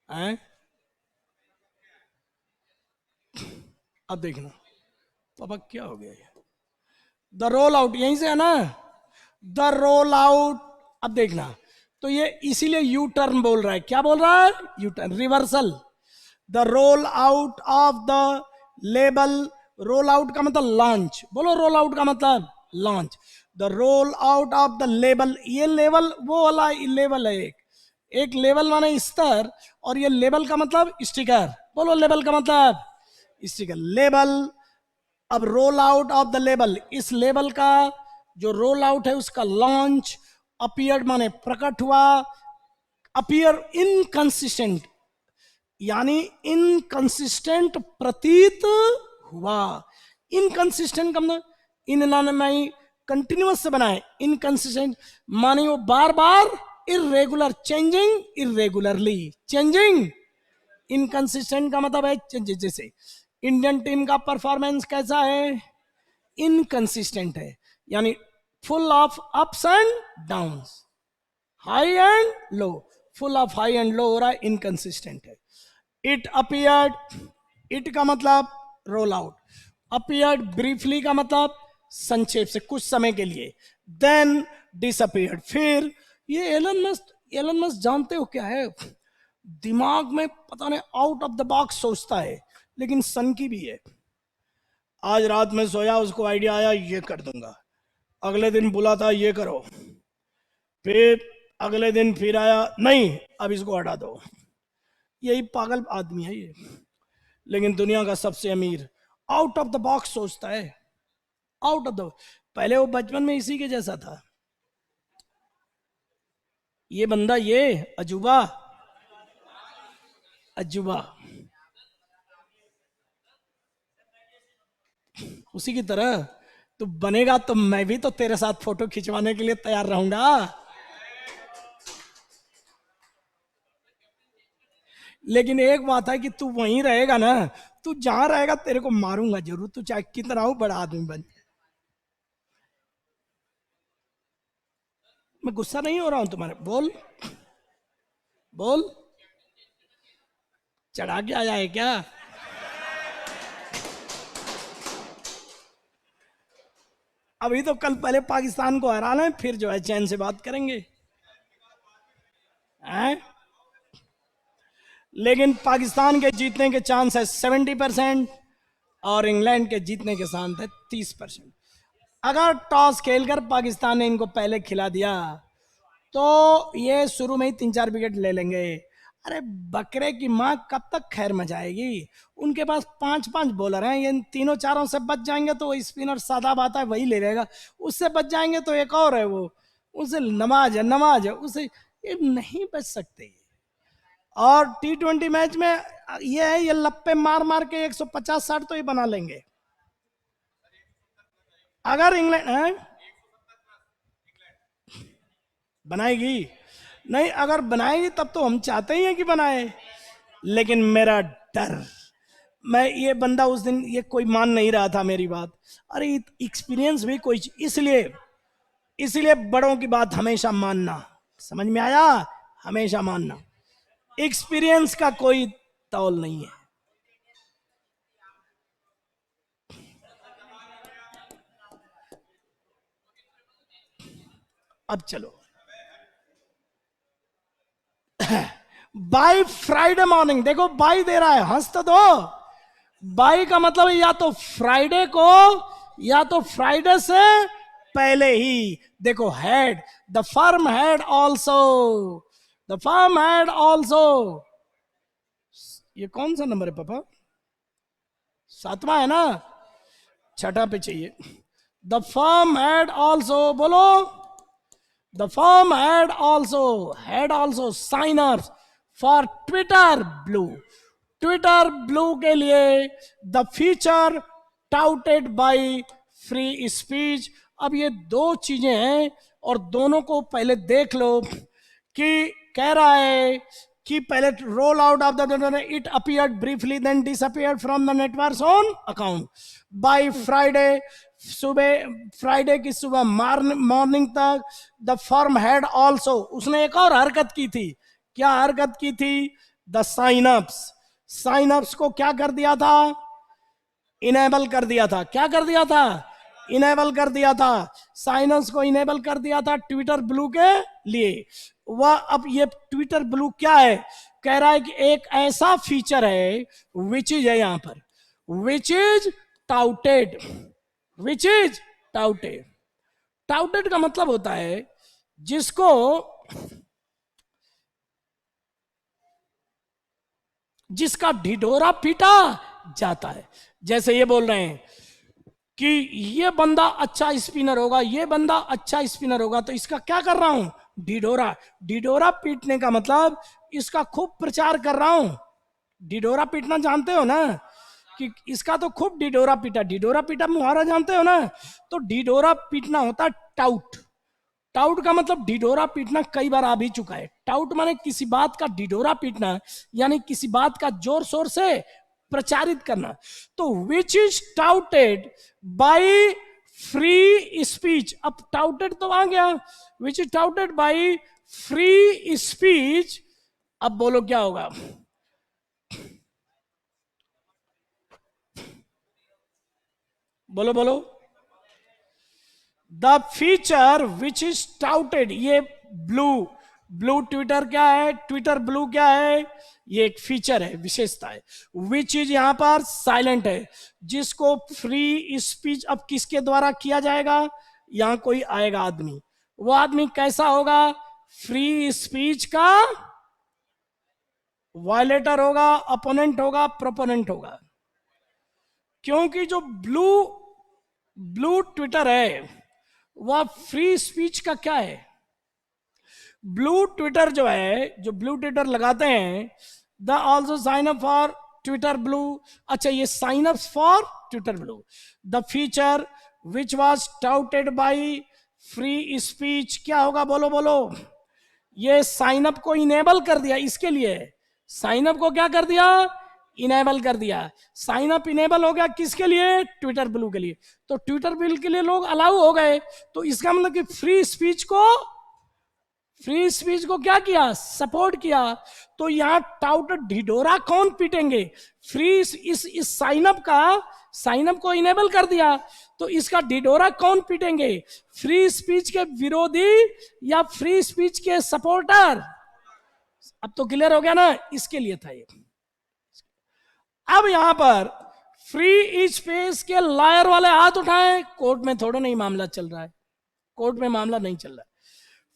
हैं? अब देखना, पापा क्या हो गया ये, द रोल आउट यहीं से है ना, द रोल आउट। अब देखना, तो ये इसीलिए यू टर्न बोल रहा है, क्या बोल रहा है, U turn, reversal. The role out of the label, roll out का मतलब लॉन्च, बोलो रोल आउट का मतलब launch. The role out of the label, ये लेवल वो वाला लेवल है, एक लेवल माने स्तर, और ये लेबल का मतलब स्टिकर, बोलो लेबल का मतलब स्टिकर, लेबल। अब role out of the label, इस लेबल का जो रोल आउट है उसका लॉन्च, अपीयर माने प्रकट हुआ, अपीयर इनकंसिस्टेंट, यानी इनकंसिस्टेंट प्रतीत हुआ। इनकंसिस्टेंट का मतलब इन नाम कंटिन्यूअस से बनाए, इनकंसिस्टेंट माने वो बार बार, irregular, changing irregularly, changing. Inconsistent का मतलब है चेंजेस, जैसे इंडियन टीम का परफॉर्मेंस कैसा है, इनकंसिस्टेंट है, यानी full of ups and downs, high and low, full of high and low हो रहा है, इनकंसिस्टेंट है। इट अपियर्ड, इट का मतलब रोल आउट, अपियर्ड ब्रीफली का मतलब संक्षेप से, कुछ समय के लिए, देन डिसअपियर्ड, फिर। ये एलन मस्क जानते हो क्या है, दिमाग में पता नहीं आउट ऑफ द बॉक्स सोचता है, लेकिन सन की भी है। आज रात में सोया, उसको आइडिया आया ये कर दूंगा, अगले दिन बुला था ये करो, फिर अगले दिन फिर आया नहीं अब इसको हटा दो। यही पागल आदमी है ये। लेकिन दुनिया का सबसे अमीर, आउट ऑफ द बॉक्स सोचता है, आउट ऑफ द। पहले वो बचपन में इसी के जैसा था, ये बंदा, ये अजूबा, अजूबा उसी की तरह तू बनेगा तो मैं भी तो तेरे साथ फोटो खिंचवाने के लिए तैयार रहूंगा। लेकिन एक बात है कि तू वहीं रहेगा ना, तू जहां रहेगा तेरे को मारूंगा जरूर, तू चाहे कितना हो बड़ा आदमी बन। मैं गुस्सा नहीं हो रहा हूं तुम्हारे, बोल बोल, चढ़ा के आया है क्या? अभी तो कल पहले पाकिस्तान को हराना है, फिर जो है चैन से बात करेंगे हैं? लेकिन पाकिस्तान के जीतने के चांस है 70% और इंग्लैंड के जीतने के चांस है 30%। अगर टॉस खेलकर पाकिस्तान ने इनको पहले खिला दिया तो ये शुरू में ही 3-4 विकेट ले लेंगे। अरे बकरे की माँ कब तक खैर मचाएगी? उनके पास 5-5 बॉलर हैं, ये तीनों चारों से बच जाएंगे तो स्पिनर सादा बात है वही ले लेगा, उससे बच जाएंगे तो एक और है वो, उसे नमाज है, नमाज है उसे, ये नहीं बच सकते। और T20 मैच में ये है, ये लप्पे मार मार के 150-60 तो ये बना लेंगे। अगर इंग्लैंड बनाएगी, नहीं अगर बनाएगी तब तो हम चाहते ही हैं कि बनाए, लेकिन मेरा डर, मैं ये बंदा उस दिन ये कोई मान नहीं रहा था मेरी बात। अरे एक्सपीरियंस भी कोई, इसलिए इसलिए बड़ों की बात हमेशा मानना, समझ में आया? हमेशा मानना, एक्सपीरियंस का कोई तौल नहीं है। अब चलो, बाय फ्राइडे मॉर्निंग, देखो बाय दे रहा है, हंस तो दो। बाई का मतलब या तो फ्राइडे को या तो फ्राइडे से पहले ही। देखो had, the firm had also, the firm had also, ये कौन सा नंबर है पापा? 7वां है ना, छठा पे चाहिए। द फर्म हैड ऑल्सो, बोलो, the firm had also sign up for Twitter blue. Twitter blue के लिए the feature touted by free speech. अब ये दो चीजें हैं और दोनों को पहले देख लो कि कह रहा है कि पहले roll out of the it appeared briefly then disappeared from the networks on account by Friday. सुबह, फ्राइडे की सुबह मॉर्निंग तक द फर्म हैड ऑल्सो, उसने एक और हरकत की थी। क्या हरकत की थी? The sign ups, sign ups को क्या कर दिया था? इनेबल कर दिया था। क्या कर दिया था? इनेबल कर दिया था। साइन अप्स को इनेबल कर दिया था ट्विटर ब्लू के लिए। वह अब ये ट्विटर ब्लू क्या है? कह रहा है कि एक ऐसा फीचर है विच इज है यहां पर, which is touted, which is touted. Touted का मतलब होता है जिसको, जिसका ढिढोरा पीटा जाता है। जैसे ये बोल रहे हैं कि ये बंदा अच्छा स्पिनर होगा, ये बंदा अच्छा स्पिनर होगा, तो इसका क्या कर रहा हूं? ढिढोरा। ढिढोरा पीटने का मतलब इसका खूब प्रचार कर रहा हूं। ढिढोरा पीटना जानते हो ना, कि इसका तो खूब ढिढोरा पीटा, ढिढोरा पीटा मुहावरा जानते हो ना? तो ढिढोरा पीटना होता टाउट। टाउट का मतलब ढिढोरा पीटना कई बार आ भी चुका है। टाउट माने किसी बात का ढिढोरा पीटना, यानी किसी बात का जोर शोर से प्रचारित करना। तो which is touted by free speech. अब टाउटेड तो आ गया, which is touted by free speech. अब बोलो क्या होगा? बोलो बोलो। The feature which is touted, ये ब्लू, ब्लू ट्विटर क्या है? ट्विटर ब्लू क्या है? ये एक फीचर है, विशेषता है। विच इज यहां पर साइलेंट है, जिसको फ्री स्पीच अब किसके द्वारा किया जाएगा? यहां कोई आएगा आदमी, वो आदमी कैसा होगा? फ्री स्पीच का वायलेटर होगा, अपोनेंट होगा, प्रोपोनेंट होगा। क्योंकि जो ब्लू ब्लू ट्विटर है वह फ्री स्पीच का क्या है? ब्लू ट्विटर जो है, जो ब्लू ट्विटर लगाते हैं, the also sign up for Twitter blue. अच्छा, ये sign up for Twitter blue, the feature which was touted by free speech. क्या होगा? बोलो बोलो। ये साइन अप को इनेबल कर दिया, इसके लिए साइन अप को क्या कर दिया? इनेबल कर दिया। साइन अप इनेबल हो गया किसके लिए? ट्विटर ब्लू के लिए। तो ट्विटर ब्लू के लिए लोग अलाउ हो गए, तो इसका मतलब कि फ्री स्पीच को क्या किया? सपोर्ट किया। तो यहां टाउट ढिढोरा कौन पीटेंगे? फ्री इस साइन अप को इनेबल कर दिया, तो इसका ढिढोरा कौन पीटेंगे? फ्री स्पीच के विरोधी या फ्री स्पीच के सपोर्टर? अब तो क्लियर हो गया ना, इसके लिए था ये। अब यहां पर फ्री स्पीच के लॉयर वाले हाथ उठाएं। कोर्ट में थोड़ा नहीं मामला चल रहा है, कोर्ट में मामला नहीं चल रहा है।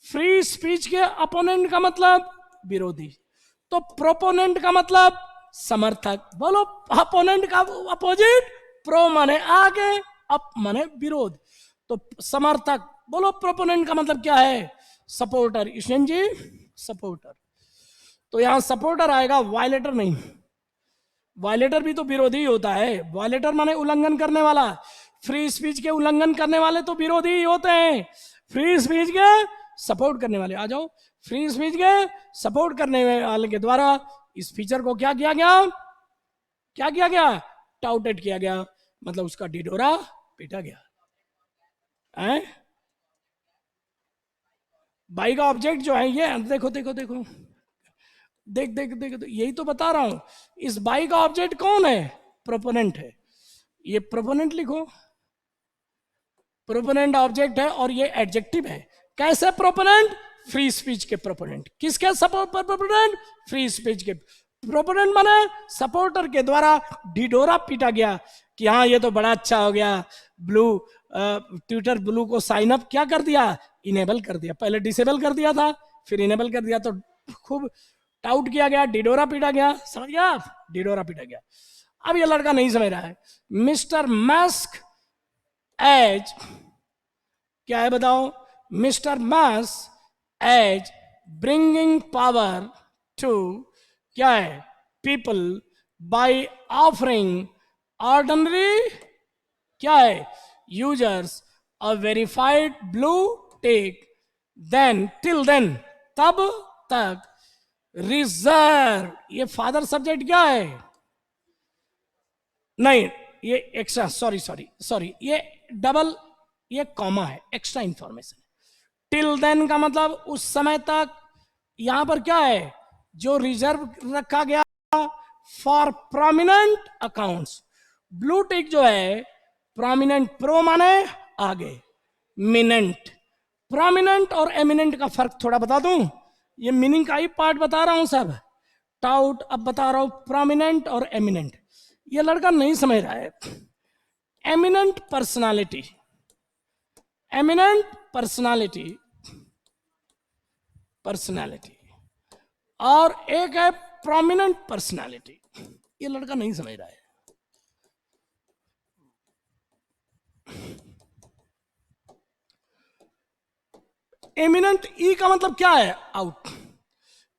फ्री स्पीच के अपोनेंट का मतलब विरोधी, तो प्रोपोनेंट का मतलब समर्थक। बोलो, अपोनेंट का अपोजिट, प्रो माने आगे, अप माने विरोध, तो समर्थक। बोलो, प्रोपोनेंट का मतलब क्या है? सपोर्टर। ईशन जी, सपोर्टर। तो यहां सपोर्टर आएगा, वायलेटर नहीं। वायलेटर भी तो विरोधी ही होता है। वायलेटर माने उल्लंघन करने वाला। फ्री स्पीच के उल्लंघन करने वाले तो विरोधी ही होते हैं। फ्री स्पीच के सपोर्ट करने वाले, आ जाओ। फ्री स्पीच के सपोर्ट करने वाले के द्वारा इस फीचर को क्या किया गया? क्या किया गया? टाउटेड किया गया, मतलब उसका ढिढोरा पीटा गया। है बाई का ऑब्जेक्ट जो है ये, देखो देखो देखो, देख देख देख, यही तो बता रहा हूं। इस बाई का ऑब्जेक्ट कौन है? प्रोपोनेंट है। ये प्रोपोनेंट लिखो, प्रोपोनेंट ऑब्जेक्ट है और ये एडजेक्टिव है। कैसे प्रोपोनेंट? फ्री स्पीच के प्रोपोनेंट। किसके सपोर्ट पर प्रोपोनेंट? फ्री स्पीच के प्रोपोनेंट माने सपोर्टर के द्वारा ढिढोरा पीटा गया कि हाँ ये तो बड़ा अच्छा हो गया, ब्लू ट्विटर ब्लू को साइन अप क्या कर दिया? इनेबल कर दिया। पहले डिसेबल कर दिया था, फिर इनेबल कर दिया, तो खूब टाउट किया गया, ढिढोरा पीटा गया। समझ गया आप? ढिढोरा पीटा गया। अब ये लड़का नहीं समझ रहा है। मिस्टर मस्क एज, क्या है बताओ? Mister Musk as bringing power to, क्या है? पीपल बाय ऑफरिंग ऑर्डिनरी, क्या है? Users a verified blue tick, then till then, तब तक, रिजर्व। ये फादर सब्जेक्ट क्या है? नहीं, ये एक्स्ट्रा, सॉरी, ये डबल, ये कॉमा है, एक्स्ट्रा इंफॉर्मेशन। टिल देन का मतलब उस समय तक। यहां पर क्या है? जो रिजर्व रखा गया for prominent accounts. Blue tick जो है प्रोमिनेंट, प्रो माने आगे, मिनेंट। प्रोमिनेंट और एमिनेंट का फर्क थोड़ा बता दूं, ये मीनिंग का ही पार्ट बता रहा हूं सब, टाउट अब बता रहा हूं। प्रोमिनेंट और एमिनेंट, ये लड़का नहीं समझ रहा है। Eminent personality, eminent personality, personality, और एक है प्रोमिनेंट पर्सनालिटी। ये लड़का नहीं समझ रहा है। एमिनेंट, ई का मतलब क्या है? आउट,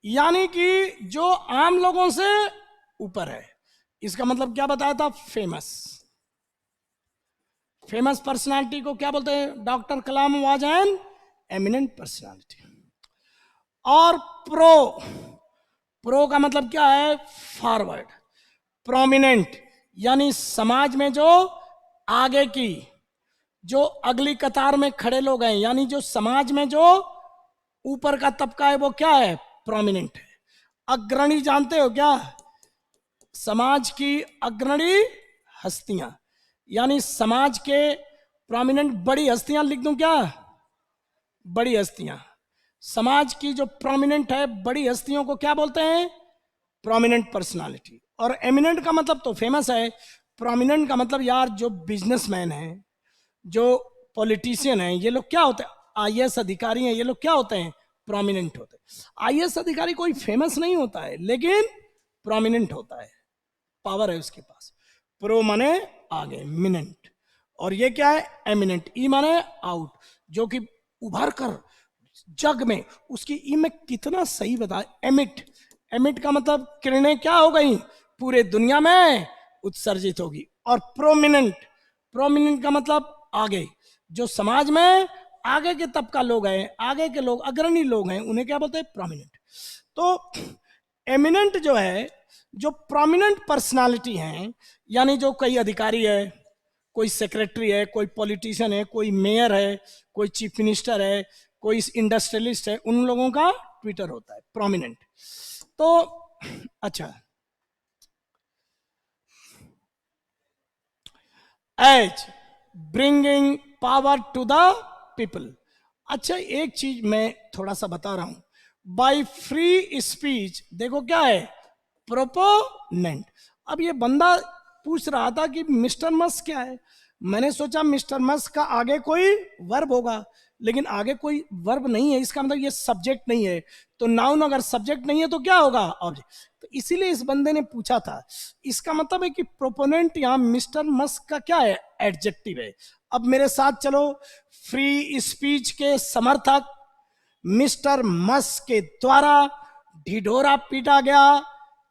यानी कि जो आम लोगों से ऊपर है। इसका मतलब क्या बताया था? फेमस। फेमस पर्सनालिटी को क्या बोलते हैं? Doctor Kalam was an eminent personality. और प्रो, प्रो का मतलब क्या है? फॉरवर्ड। प्रोमिनेंट यानी समाज में जो आगे की, जो अगली कतार में खड़े लोग हैं, यानी जो समाज में जो ऊपर का तबका है, वो क्या है? प्रोमिनेंट है। अग्रणी जानते हो क्या? समाज की अग्रणी हस्तियां, यानी समाज के प्रोमिनेंट बड़ी हस्तियां लिख दूं क्या? बड़ी हस्तियां। समाज की जो प्रोमिनेंट है बड़ी हस्तियों को क्या बोलते हैं? Prominent personality. और एमिनेंट का मतलब तो फेमस है। प्रोमिनेंट का मतलब यार जो बिजनेसमैन है, जो पॉलिटिशियन है, ये लोग क्या होते हैं? आईएएस अधिकारी हैं, ये लोग क्या होते हैं? प्रोमिनेंट होते हैं। आईएएस अधिकारी कोई फेमस नहीं होता है, लेकिन प्रोमिनेंट होता है, पावर है उसके पास। प्रो माने आगे, मिनेंट। और ये क्या है, एमिनेंट। ई माने आउट, जो कि उभर कर जग में, उसकी ई में कितना सही बता, एमिट। एमिट का मतलब किरणें क्या हो गई, पूरे दुनिया में उत्सर्जित होगी। और प्रोमिनेंट, प्रोमिनेंट का मतलब आगे, जो समाज में आगे के तबका लोग हैं, आगे के लोग, अग्रणी लोग हैं, उन्हें क्या बोलते हैं, प्रोमिनेंट। तो एमिनेंट जो है, जो प्रोमिनेंट पर्सनालिटी हैं, यानी जो कई अधिकारी है, कोई सेक्रेटरी है, कोई पॉलिटिशियन है, कोई मेयर है, कोई चीफ मिनिस्टर है, कोई इंडस्ट्रियलिस्ट है, उन लोगों का ट्विटर होता है प्रोमिनेंट। तो अच्छा, as bringing power to the people. अच्छा, एक चीज मैं थोड़ा सा बता रहा हूं, बाय फ्री स्पीच, देखो क्या है, प्रोपोनेंट। अब ये बंदा पूछ रहा था कि मिस्टर मस्क क्या है, मैंने सोचा मिस्टर मस्क का आगे कोई वर्ब होगा, लेकिन आगे कोई वर्ब नहीं है, इसका मतलब ये सब्जेक्ट नहीं है। तो नाउन अगर सब्जेक्ट नहीं है तो क्या होगा, ऑब्जेक्ट। तो इसीलिए इस बंदे ने पूछा था। इसका मतलब है कि प्रोपोनेंट यहां मिस्टर मस्क का क्या है, एडजेक्टिव है। अब मेरे साथ चलो, फ्री स्पीच के समर्थक मिस्टर मस्क के द्वारा ढिढोरा पीटा गया,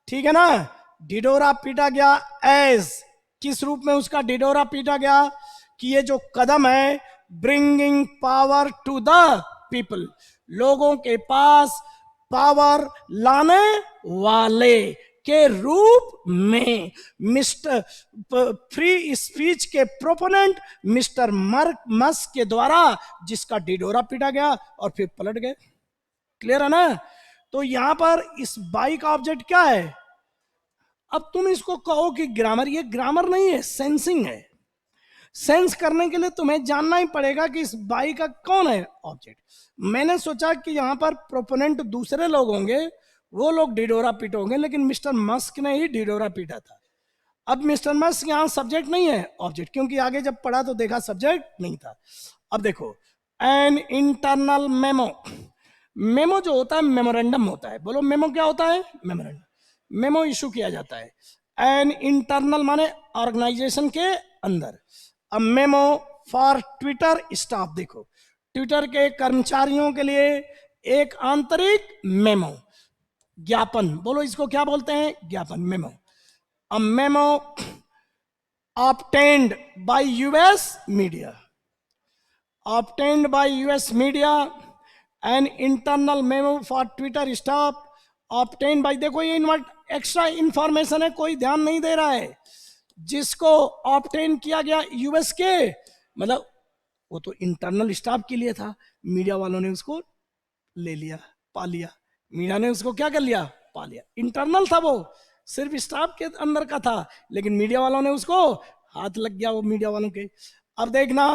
ठीक है ना, ढिढोरा पीटा गया। एज, किस रूप में उसका ढिढोरा पीटा गया, कि ये जो कदम है, bringing power to the people, लोगों के पास पावर लाने वाले के रूप में, मिस्टर फ्री स्पीच के प्रोपोनेंट मिस्टर मस्क के द्वारा जिसका ढिढोरा पीटा गया और फिर पलट गए। क्लियर है ना। तो यहां पर इस बाई का ऑब्जेक्ट क्या है। अब तुम इसको कहो कि ग्रामर, ये ग्रामर नहीं है, सेंसिंग है। सेंस करने के लिए तुम्हें जानना ही पड़ेगा कि इस बाई का कौन है ऑब्जेक्ट। मैंने सोचा कि यहां पर प्रोपोनेंट दूसरे लोग होंगे, वो लोग ढिढोरा पीटोगे, लेकिन मिस्टर मस्क ने ही ढिढोरा पीटा था। अब मिस्टर मस्क यहां सब्जेक्ट नहीं है, ऑब्जेक्ट, क्योंकि आगे जब पढ़ा तो देखा सब्जेक्ट नहीं था। अब देखो, एन इंटरनल मेमो, मेमो जो होता है मेमोरेंडम होता है। बोलो मेमो क्या होता है, मेमोरेंडम, मेमो इशू किया जाता है। एन इंटरनल माने ऑर्गेनाइजेशन के अंदर। अब मेमो फॉर ट्विटर स्टाफ, देखो ट्विटर के कर्मचारियों के लिए एक आंतरिक मेमो, ज्ञापन, बोलो इसको क्या बोलते हैं, ज्ञापन, memo. A memo obtained by US media, obtained by US media, an internal memo for Twitter staff, obtained by, देखो ये एक्स्ट्रा इंफॉर्मेशन है, कोई ध्यान नहीं दे रहा है। जिसको ऑब्टेन किया गया यूएस के, मतलब वो तो इंटरनल स्टाफ के लिए था, मीडिया वालों ने उसको ले लिया, पा लिया, मीडिया ने उसको क्या कर लिया, पा लिया। इंटरनल था वो, सिर्फ स्टाफ के अंदर का था, लेकिन मीडिया वालों ने उसको, हाथ लग गया वो मीडिया वालों के। अब देखना,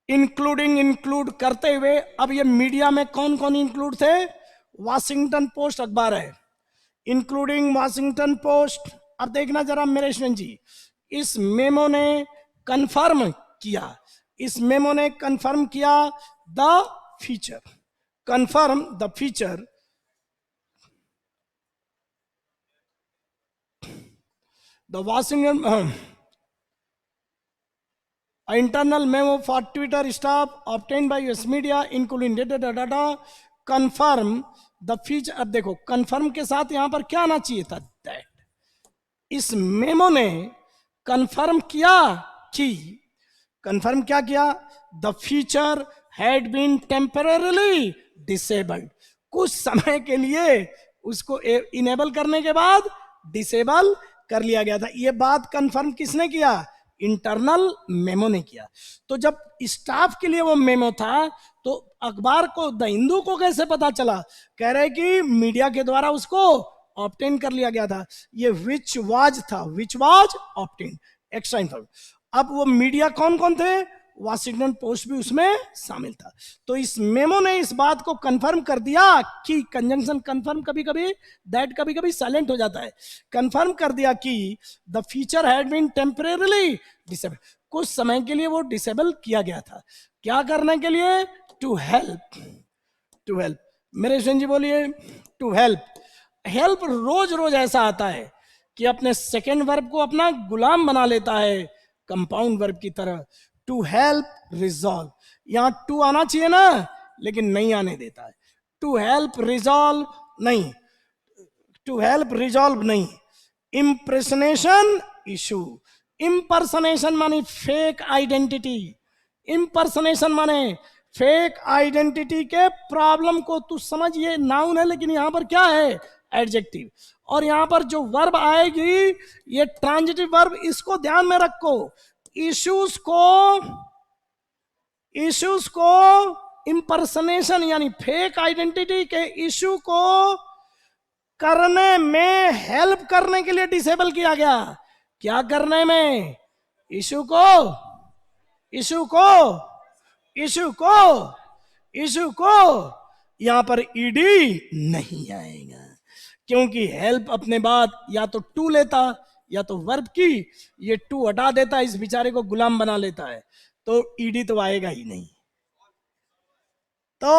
इंक्लूडिंग, इंक्लूड करते हुए, अब ये मीडिया में कौन कौन इंक्लूड थे, वाशिंगटन पोस्ट अखबार है, इंक्लूडिंग वाशिंगटन पोस्ट। अब देखना जरा मेरे स्टूडेंट जी, इस मेमो ने कंफर्म किया, इस मेमो ने कंफर्म किया the feature, confirm the feature, the Washington internal memo for Twitter staff obtained by US media including data confirm the feature। अब देखो confirm के साथ यहां पर क्या आना चाहिए था, that, इस मेमो ने कंफर्म किया कि, कंफर्म क्या किया, the feature had been temporarily disabled, कुछ समय के लिए उसको इनेबल करने के बाद डिसेबल कर लिया गया था। यह बात कंफर्म किसने किया, इंटरनल मेमो ने किया। तो जब स्टाफ के लिए वो मेमो था, तो अखबार को, द हिंदू को कैसे पता चला, कह रहे कि मीडिया के द्वारा उसको ऑब्टेन कर लिया गया था। ये विच वाज था, which was obtain, extra information. अब वो मीडिया कौन कौन थे, वाशिंगटन पोस्ट भी उसमें शामिल था। तो इस मेमो ने इस बात को कंफर्म कर दिया कि, कंजंक्शन कंफर्म कभी कभी, दैट कभी कभी साइलेंट हो जाता है, कंफर्म कर दिया कि the feature had been temporarily disabled, कुछ समय के लिए वो डिसेबल किया गया था। क्या करने के लिए, टू हेल्प, टू हेल्प, मेरे स्टूडेंट जी बोलिए, टू हेल्प। हेल्प रोज रोज ऐसा आता है कि अपने सेकेंड वर्ब को अपना गुलाम बना लेता है कंपाउंड वर्ब की तरह। टू हेल्प रिजॉल्व, यहां टू आना चाहिए ना, लेकिन नहीं आने देता है। टू हेल्प रिजॉल्व नहीं, टू हेल्प रिजॉल्व नहीं। इम्प्रेशनेशन इशू, इम्पर्सनेशन माने फेक आइडेंटिटी, इम्पर्सनेशन माने फेक आइडेंटिटी के प्रॉब्लम को तू समझ, ये नाउन है लेकिन यहां पर क्या है, एडजेक्टिव। और यहां पर जो वर्ब आएगी ये ट्रांजिटिव वर्ब, इसको ध्यान में रखो। इश्यूज को इम्पर्सनेशन यानी फेक आइडेंटिटी के इशू को करने में हेल्प करने के लिए डिसेबल किया गया। क्या करने में, इशू को इशू को इशू को इशू को यहां पर ईडी नहीं आएगा, क्योंकि हेल्प अपने बाद या तो टू लेता या तो वर्ब की, ये टू हटा देता, इस बेचारे को गुलाम बना लेता है, तो ईडी तो आएगा ही नहीं। तो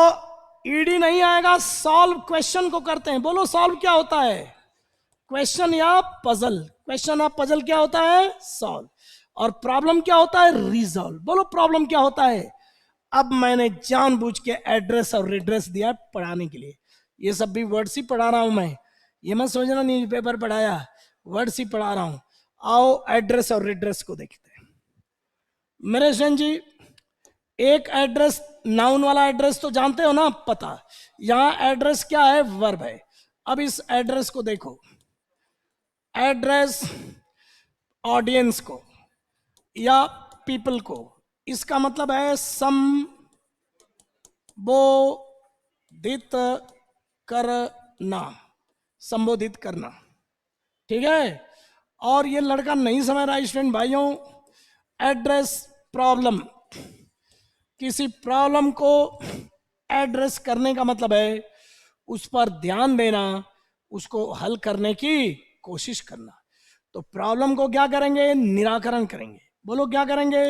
ईडी नहीं आएगा। सॉल्व क्वेश्चन को करते हैं, बोलो सॉल्व क्या होता है, क्वेश्चन या पजल। क्वेश्चन या पजल क्या होता है, सॉल्व। और प्रॉब्लम क्या होता है, रिजॉल्व। बोलो प्रॉब्लम क्या होता है। अब मैंने जानबूझ के एड्रेस और रिड्रेस दिया पढ़ाने के लिए, ये सब भी वर्ड्स ही पढ़ा रहा हूं मैं, ये मत सोचना न्यूज़पेपर पढ़ाया, वर्ड्स ही पढ़ा रहा हूं। आओ एड्रेस और रिड्रेस को देखते हैं। मेरे सेन जी, एक एड्रेस, नाउन वाला एड्रेस तो जानते हो ना, पता। यहां एड्रेस क्या है, वर्ब है। अब इस एड्रेस को देखो, एड्रेस ऑडियंस को या पीपल को, इसका मतलब है संबोधित करना, संबोधित करना, ठीक है। और ये लड़का नहीं समझ रहा स्टूडेंट भाइयों, एड्रेस प्रॉब्लम, किसी प्रॉब्लम को एड्रेस करने का मतलब है उस पर ध्यान देना, उसको हल करने की कोशिश करना। तो प्रॉब्लम को क्या करेंगे, निराकरण करेंगे। बोलो क्या करेंगे,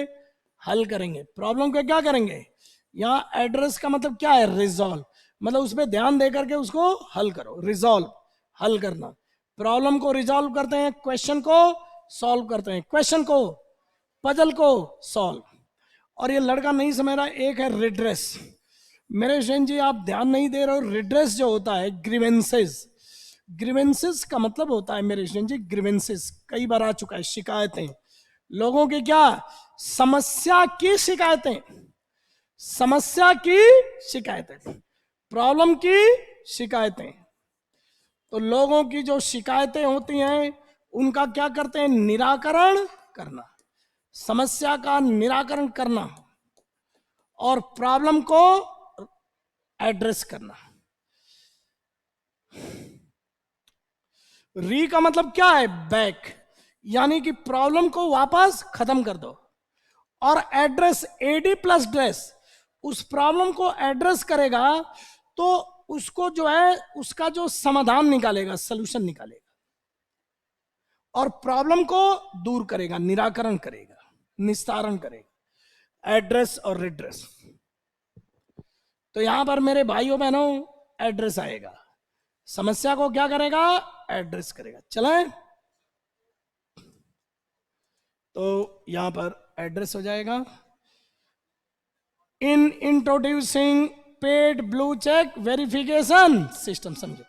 हल करेंगे। प्रॉब्लम को क्या करेंगे, यहां एड्रेस का मतलब क्या है, रिजॉल्व, मतलब उस पर ध्यान दे करके उसको हल करो, रिजॉल्व, हल करना। प्रॉब्लम को रिजॉल्व करते हैं, क्वेश्चन को सॉल्व करते हैं, क्वेश्चन को, पजल को सॉल्व। और ये लड़का नहीं समझ रहा, एक है रिड्रेस। मेरे जैन जी आप ध्यान नहीं दे रहे हो, रिड्रेस जो होता है ग्रीवेंसेस, ग्रीवेंसेस का मतलब होता है मेरे जैन जी, ग्रीवेंसेस कई बार आ चुका है, शिकायतें, लोगों की क्या, समस्या की शिकायतें, समस्या की शिकायतें, प्रॉब्लम की शिकायतें। तो लोगों की जो शिकायतें होती हैं उनका क्या करते हैं, निराकरण करना, समस्या का निराकरण करना और प्रॉब्लम को एड्रेस करना। री का मतलब क्या है, बैक, यानी कि प्रॉब्लम को वापस खत्म कर दो। और एड्रेस, एडी प्लस ड्रेस, उस प्रॉब्लम को एड्रेस करेगा तो उसको जो है उसका जो समाधान निकालेगा, सॉल्यूशन निकालेगा, और प्रॉब्लम को दूर करेगा, निराकरण करेगा, निस्तारण करेगा, एड्रेस और रिड्रेस। तो यहां पर मेरे भाइयों बहनों एड्रेस आएगा, समस्या को क्या करेगा, एड्रेस करेगा। चलें, तो यहां पर एड्रेस हो जाएगा। In introducing paid blue check verification system, समझो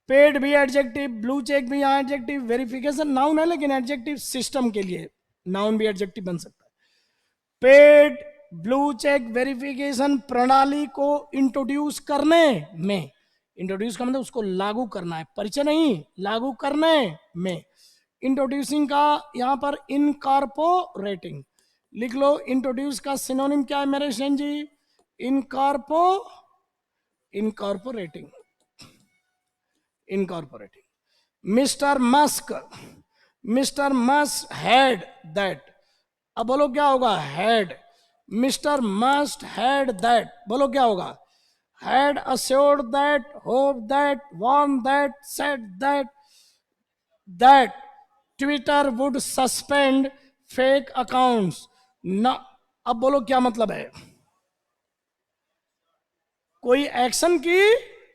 पेड भी एडजेक्टिव, ब्लू चेक भी यहाँ एडजेक्टिव, वेरिफिकेशन नाउन है लेकिन एडजेक्टिव सिस्टम के लिए, नाउन भी एडजेक्टिव बन सकता है। पेड ब्लू चेक वेरिफिकेशन प्रणाली को इंट्रोड्यूस करने में, इंट्रोड्यूस का मतलब उसको लागू करना है, परिचय नहीं, लागू करने में। इंट्रोड्यूसिंग का यहां पर इनकॉर्पोरेटिंग लिख लो। इंट्रोड्यूस का सिनोनिम क्या है मेरे Sen ji, incorporating, incorporating. Mister Musk had that, अब बोलो क्या होगा, had, Mister must had that, बोलो क्या होगा, had assured that, hope that, warned that, said that Twitter would suspend fake accounts ना। अब बोलो क्या मतलब है, कोई एक्शन की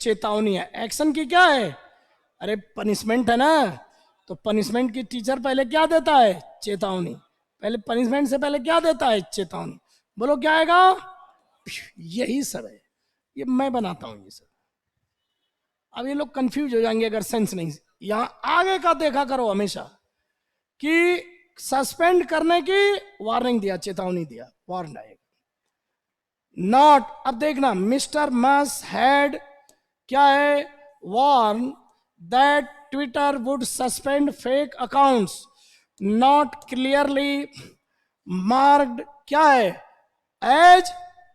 चेतावनी है, एक्शन की क्या है, अरे पनिशमेंट है ना, तो पनिशमेंट की टीचर पहले क्या देता है? चेतावनी। पहले पनिशमेंट से पहले क्या देता है? चेतावनी। बोलो क्या आएगा? यही सब है, ये मैं बनाता हूं ये सब। अब ये लोग कंफ्यूज हो जाएंगे अगर सेंस नहीं। यहां आगे का देखा करो हमेशा कि सस्पेंड करने की वार्निंग दिया, चेतावनी दिया, वार्न आएगा। नॉट, अब देखना, मिस्टर मस हैड क्या है? Warn that Twitter would suspend fake accounts not clearly marked क्या है? As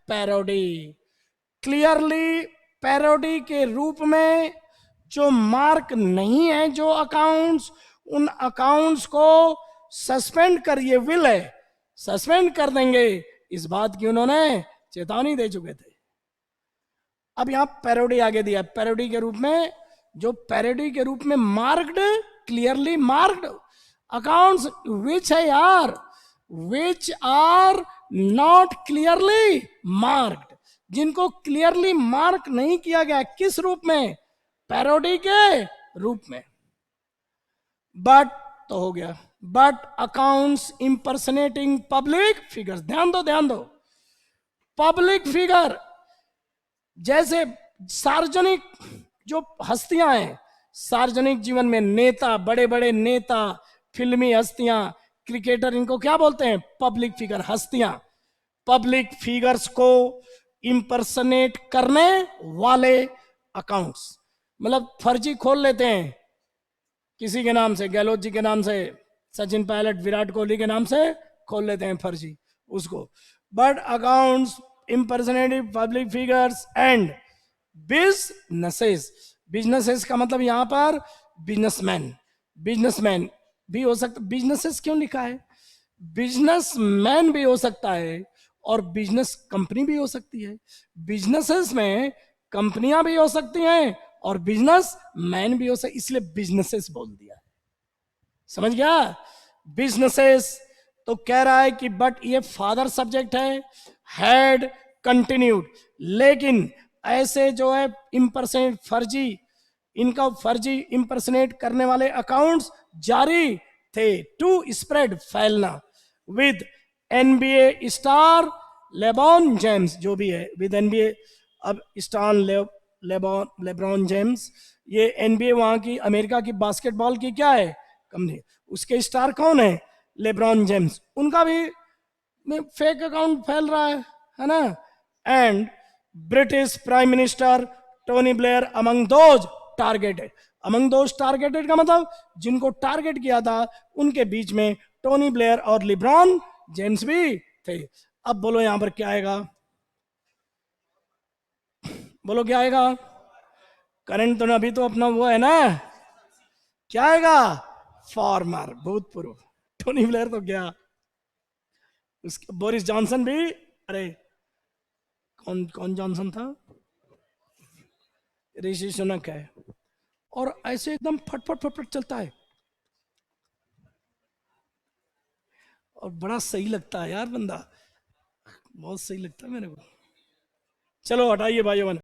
parody. क्लियरली पैरोडी के रूप में जो मार्क नहीं है जो अकाउंट्स, उन अकाउंट्स को सस्पेंड करिए, विल है, सस्पेंड कर देंगे, इस बात की उन्होंने चेतावनी दे चुके थे। अब यहां पैरोडी आगे दिया, पैरोडी के रूप में, जो पैरोडी के रूप में marked, clearly marked accounts, which है यार? Which are not clearly marked, जिनको क्लियरली मार्क नहीं किया गया। किस रूप में? पैरोडी के रूप में। बट तो हो गया, बट अकाउंट्स इंपर्सनेटिंग पब्लिक फिगर्स। ध्यान दो, ध्यान दो, पब्लिक फिगर जैसे सार्वजनिक जो हस्तियां हैं, सार्वजनिक जीवन में नेता, बड़े बड़े नेता, फिल्मी हस्तियां, क्रिकेटर, इनको क्या बोलते हैं? पब्लिक फिगर, हस्तियां। पब्लिक फिगर्स को इंपर्सनेट करने वाले अकाउंट्स, मतलब फर्जी खोल लेते हैं किसी के नाम से, गहलोत जी के नाम से, सचिन पायलट, विराट कोहली के नाम से खोल लेते हैं फर्जी उसको। But accounts impersonative public figures and businesses. Businesses का मतलब यहां पर बिजनेसमैन, बिजनेसमैन भी हो सकता। बिजनेसेस क्यों लिखा है? बिजनेसमैन भी हो सकता है और बिजनेस कंपनी भी हो सकती है। बिजनेसेस में कंपनियां भी हो सकती हैं और बिजनेस मैन भी हो सकते, इसलिए बिजनेसेस बोल दिया। समझ गया? बिजनेसेस। तो कह रहा है कि बट ये फादर सब्जेक्ट है, हैड कंटिन्यूड, लेकिन ऐसे जो है इंपर्सनेट, फर्जी, इनका फर्जी इंपर्सनेट करने वाले अकाउंट्स जारी थे, टू स्प्रेड, फैलना, with NBA star LeBron James, जो भी है विद एनबीए। अब स्टार लेब्रॉन जेम्स, ये एनबीए वहां की अमेरिका की बास्केटबॉल की क्या है? कंपनी। उसके स्टार कौन है? LeBron James. उनका भी फेक अकाउंट फैल रहा है ना? And British prime minister Tony Blair among those targeted. Among those targeted का मतलब जिनको टारगेट किया था उनके बीच में टोनी ब्लेयर और लिब्रॉन जेम्स भी थे। अब बोलो यहां पर क्या आएगा? बोलो क्या आएगा? करंट तो अभी तो अपना वो है ना, क्या आएगा? फॉर्मर, भूतपूर्व। टोनी ब्लेयर तो क्या, उसके बोरिस जॉनसन भी, अरे कौन कौन जॉनसन था? ऋषि सुनक है। और ऐसे एकदम फटफट फटफट चलता है और बड़ा सही लगता है यार बंदा, बहुत सही लगता है मेरे को। चलो हटाइए भाइयों।